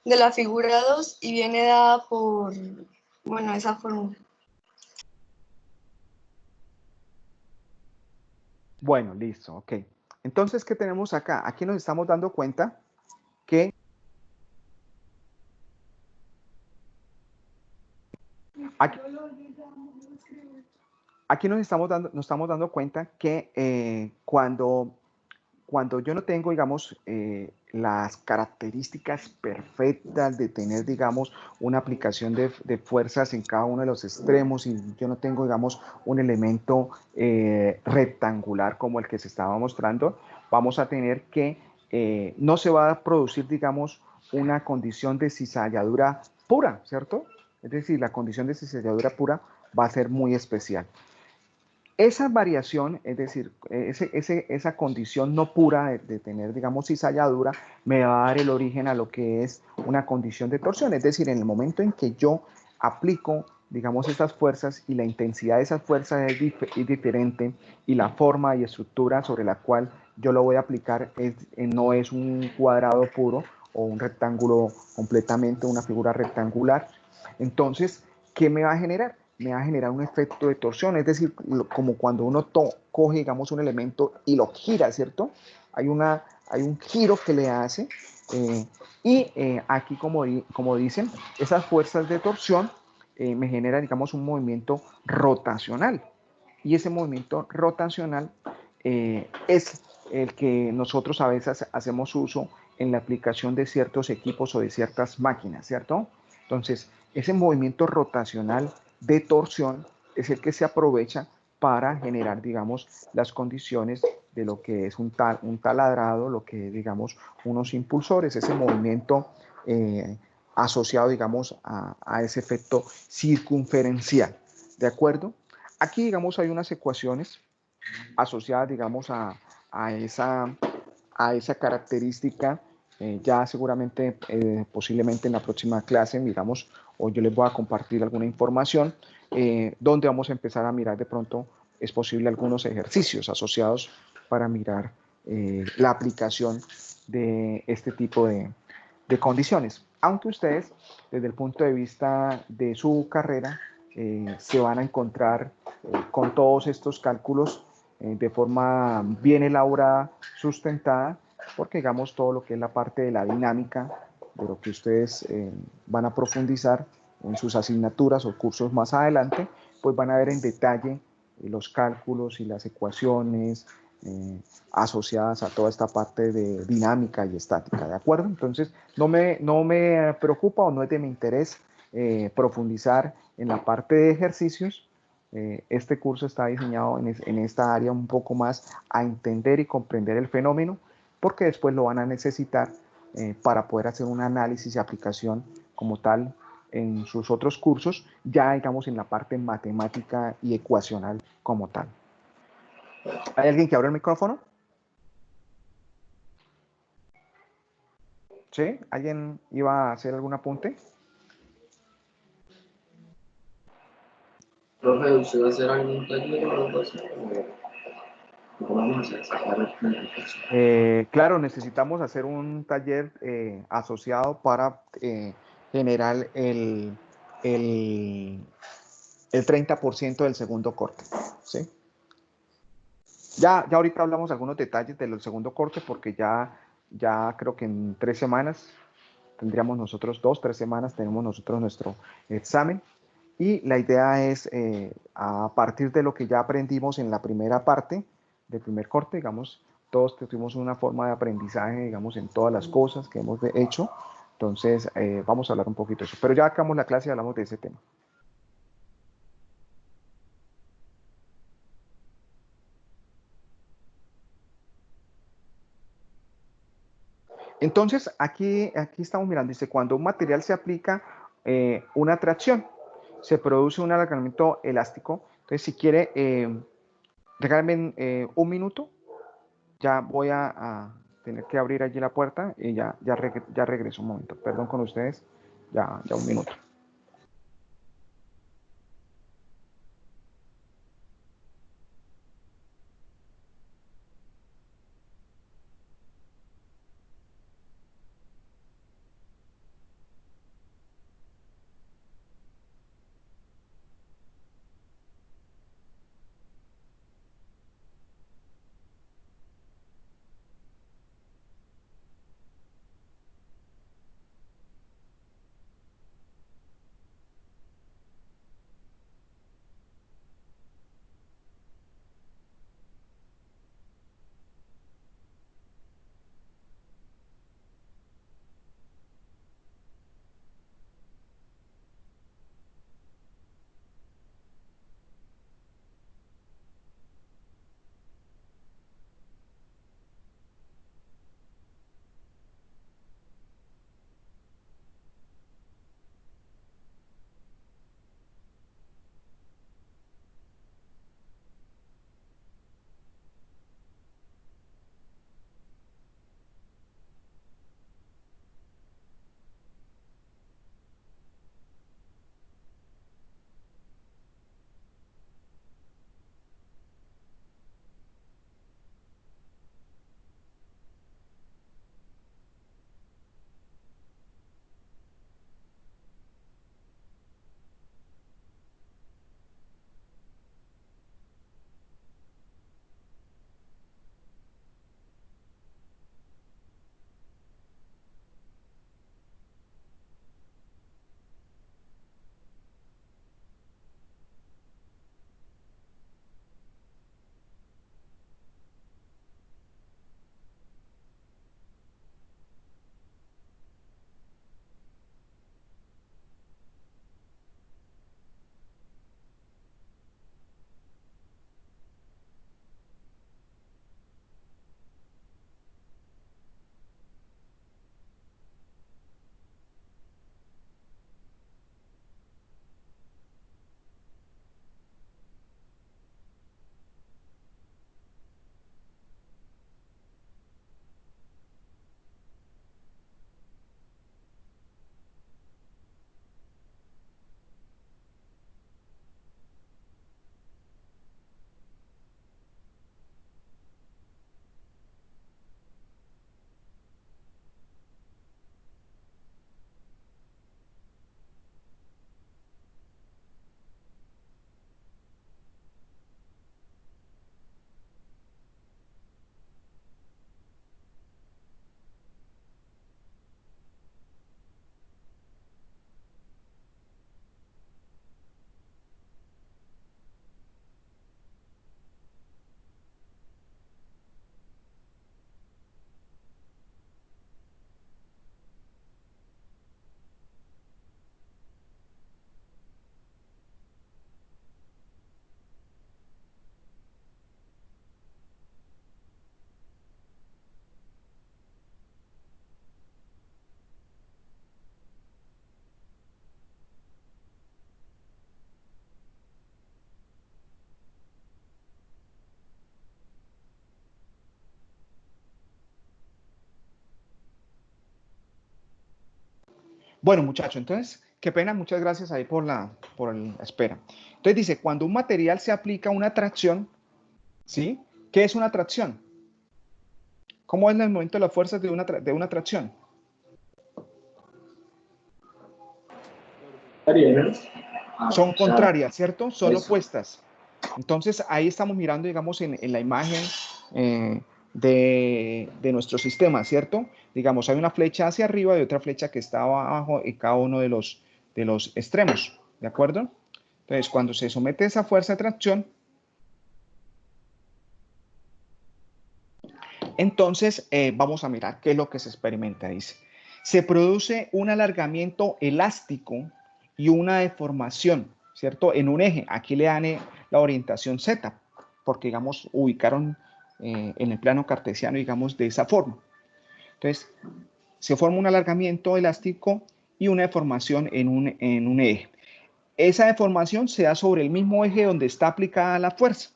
D: de la figura 2 y viene dada por, bueno, esa fórmula.
A: Bueno, listo, ok. Entonces, ¿qué tenemos acá? Aquí nos estamos dando cuenta que aquí nos estamos dando cuenta que cuando yo no tengo, digamos, las características perfectas de tener, digamos, una aplicación de fuerzas en cada uno de los extremos y yo no tengo, digamos, un elemento rectangular como el que se estaba mostrando, vamos a tener que no se va a producir, digamos, una condición de cizalladura pura, ¿cierto? Es decir, la condición de cizalladura pura va a ser muy especial. Esa variación, es decir, esa condición no pura de tener, digamos, cizalladura, me va a dar el origen a lo que es una condición de torsión. Es decir, en el momento en que yo aplico, digamos, estas fuerzas y la intensidad de esas fuerzas es diferente y la forma y estructura sobre la cual yo lo voy a aplicar no es un cuadrado puro o un rectángulo completamente, una figura rectangular. Entonces, ¿qué me va a generar? Me va a generar un efecto de torsión, es decir, como cuando uno coge, digamos, un elemento y lo gira, ¿cierto? Hay un giro que le hace, aquí, como dicen, esas fuerzas de torsión me generan, digamos, un movimiento rotacional. Y ese movimiento rotacional es el que nosotros a veces hacemos uso en la aplicación de ciertos equipos o de ciertas máquinas, ¿cierto? Entonces, ese movimiento rotacional de torsión es el que se aprovecha para generar, digamos, las condiciones de lo que es un taladrado, lo que es, digamos, unos impulsores, ese movimiento asociado, digamos, a ese efecto circunferencial, ¿de acuerdo? Aquí, digamos, hay unas ecuaciones asociadas, digamos, a esa característica. Ya seguramente, posiblemente en la próxima clase, miramos, o yo les voy a compartir alguna información, donde vamos a empezar a mirar de pronto, es posible algunos ejercicios asociados para mirar la aplicación de este tipo de condiciones. Aunque ustedes, desde el punto de vista de su carrera, se van a encontrar con todos estos cálculos de forma bien elaborada, sustentada, porque digamos todo lo que es la parte de la dinámica, de lo que ustedes van a profundizar en sus asignaturas o cursos más adelante, pues van a ver en detalle los cálculos y las ecuaciones asociadas a toda esta parte de dinámica y estática, ¿de acuerdo? Entonces, no me preocupa o no es de mi interés profundizar en la parte de ejercicios. Este curso está diseñado en esta área un poco más a entender y comprender el fenómeno, porque después lo van a necesitar para poder hacer un análisis y aplicación como tal en sus otros cursos, ya digamos en la parte matemática y ecuacional como tal. ¿Hay alguien que abra el micrófono? ¿Sí? ¿Alguien iba a hacer algún apunte?
B: Profe, ¿usted va a hacer algún taller o algo así? ¿O vamos a sacar
A: Claro, necesitamos hacer un taller asociado para generar el 30% del segundo corte, ¿sí? Ya ahorita hablamos de algunos detalles del segundo corte porque ya creo que en 3 semanas tendríamos nosotros 2, 3 semanas tenemos nosotros nuestro examen y la idea es a partir de lo que ya aprendimos en la primera parte del primer corte, digamos, todos tuvimos una forma de aprendizaje, digamos, en todas las cosas que hemos hecho, entonces vamos a hablar un poquito de eso, pero ya acabamos la clase y hablamos de ese tema. Entonces, aquí estamos mirando, dice, cuando un material se aplica una tracción, se produce un alargamiento elástico. Entonces, si quiere, regálame un minuto, ya voy a tener que abrir allí la puerta y ya regreso un momento. Perdón con ustedes, ya un minuto. Bueno, muchachos, entonces, qué pena, muchas gracias ahí por la espera. Entonces dice, cuando un material se aplica una tracción, ¿sí? ¿Qué es una tracción? ¿Cómo es el movimiento de las fuerzas de una tracción? Son contrarias, ¿cierto? Son opuestas. Entonces, ahí estamos mirando, digamos, en la imagen de nuestro sistema, ¿cierto? Digamos, hay una flecha hacia arriba y otra flecha que está abajo en cada uno de los extremos, ¿de acuerdo? Entonces, cuando se somete esa fuerza de tracción, entonces vamos a mirar qué es lo que se experimenta. Dice, se produce un alargamiento elástico y una deformación, ¿cierto? En un eje. Aquí le dan la orientación Z, porque, digamos, ubicaron en el plano cartesiano, digamos, de esa forma. Entonces, se forma un alargamiento elástico y una deformación en un eje. Esa deformación se da sobre el mismo eje donde está aplicada la fuerza,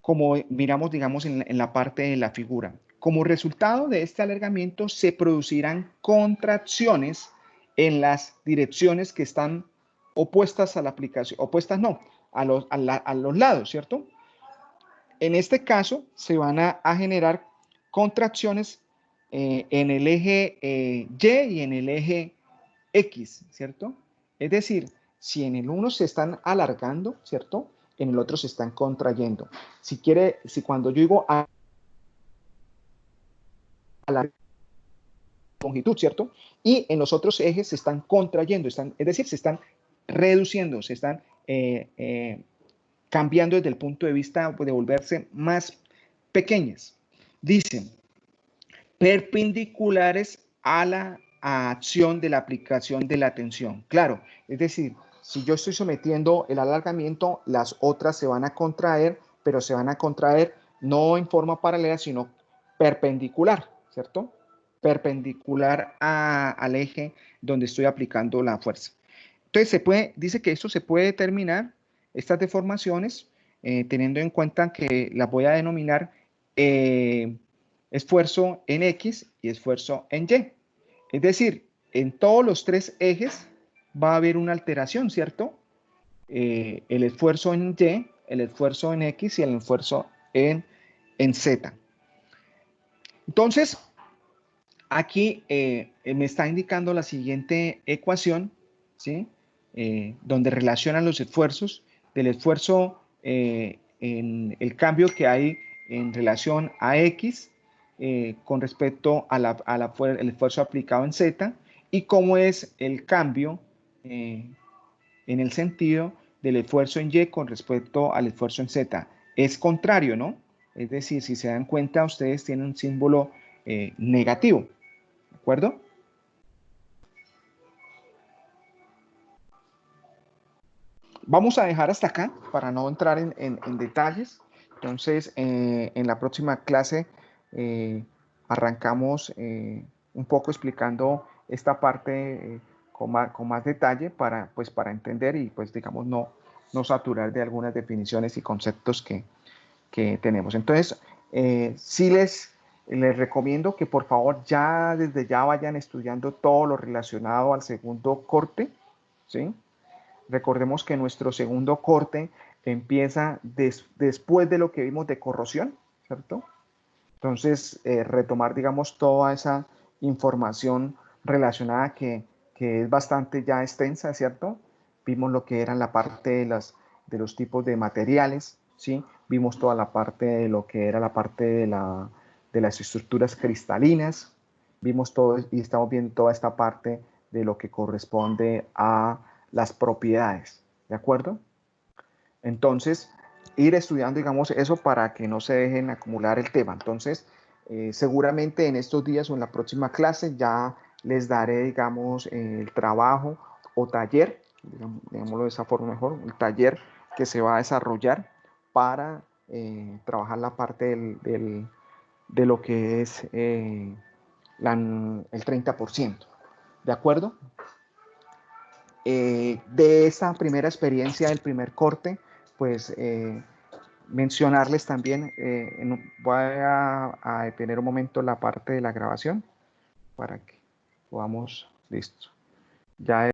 A: como miramos, digamos, en la parte de la figura. Como resultado de este alargamiento se producirán contracciones en las direcciones que están opuestas a la aplicación, opuestas no, a los lados, ¿cierto? En este caso se van a generar contracciones en el eje Y y en el eje X, ¿cierto? Es decir, si en el uno se están alargando, ¿cierto? En el otro se están contrayendo. Si cuando yo digo a la longitud, ¿cierto? Y en los otros ejes se están contrayendo, es decir, se están reduciendo, se están cambiando desde el punto de vista de volverse más pequeñas. Dicen, perpendiculares a la acción de la aplicación de la tensión. Claro, es decir, si yo estoy sometiendo el alargamiento, las otras se van a contraer, pero se van a contraer no en forma paralela, sino perpendicular, ¿cierto? Perpendicular al eje donde estoy aplicando la fuerza. Entonces, dice que esto se puede determinar, estas deformaciones, teniendo en cuenta que las voy a denominar esfuerzo en X y esfuerzo en Y. Es decir, en todos los tres ejes va a haber una alteración, ¿cierto? El esfuerzo en Y, el esfuerzo en X y el esfuerzo en Z. Entonces, aquí me está indicando la siguiente ecuación, ¿sí? Donde relacionan los esfuerzos del esfuerzo en el cambio que hay en relación a X con respecto a el esfuerzo aplicado en Z y cómo es el cambio en el sentido del esfuerzo en Y con respecto al esfuerzo en Z. Es contrario, ¿no? Es decir, si se dan cuenta, ustedes tienen un símbolo negativo, ¿de acuerdo? Vamos a dejar hasta acá para no entrar en detalles. Entonces, en la próxima clase arrancamos un poco explicando esta parte con más detalle para entender y, pues, digamos, no saturar de algunas definiciones y conceptos que tenemos. Entonces, sí les recomiendo que, por favor, desde ya vayan estudiando todo lo relacionado al segundo corte, ¿sí? Recordemos que nuestro segundo corte empieza después de lo que vimos de corrosión, ¿cierto? Entonces, retomar, digamos, toda esa información relacionada que es bastante ya extensa, ¿cierto? Vimos lo que eran la parte de los tipos de materiales, ¿sí? Vimos toda la parte de lo que era la parte de las estructuras cristalinas, vimos todo y estamos viendo toda esta parte de lo que corresponde a las propiedades, ¿de acuerdo? Entonces, ir estudiando, digamos, eso para que no se dejen acumular el tema. Entonces, seguramente en estos días o en la próxima clase ya les daré, digamos, el trabajo o taller, digámoslo de esa forma mejor, el taller que se va a desarrollar para trabajar la parte de lo que es el 30%. ¿De acuerdo? De esta primera experiencia del primer corte, pues mencionarles también, voy a detener un momento la parte de la grabación para que podamos Listo. Ya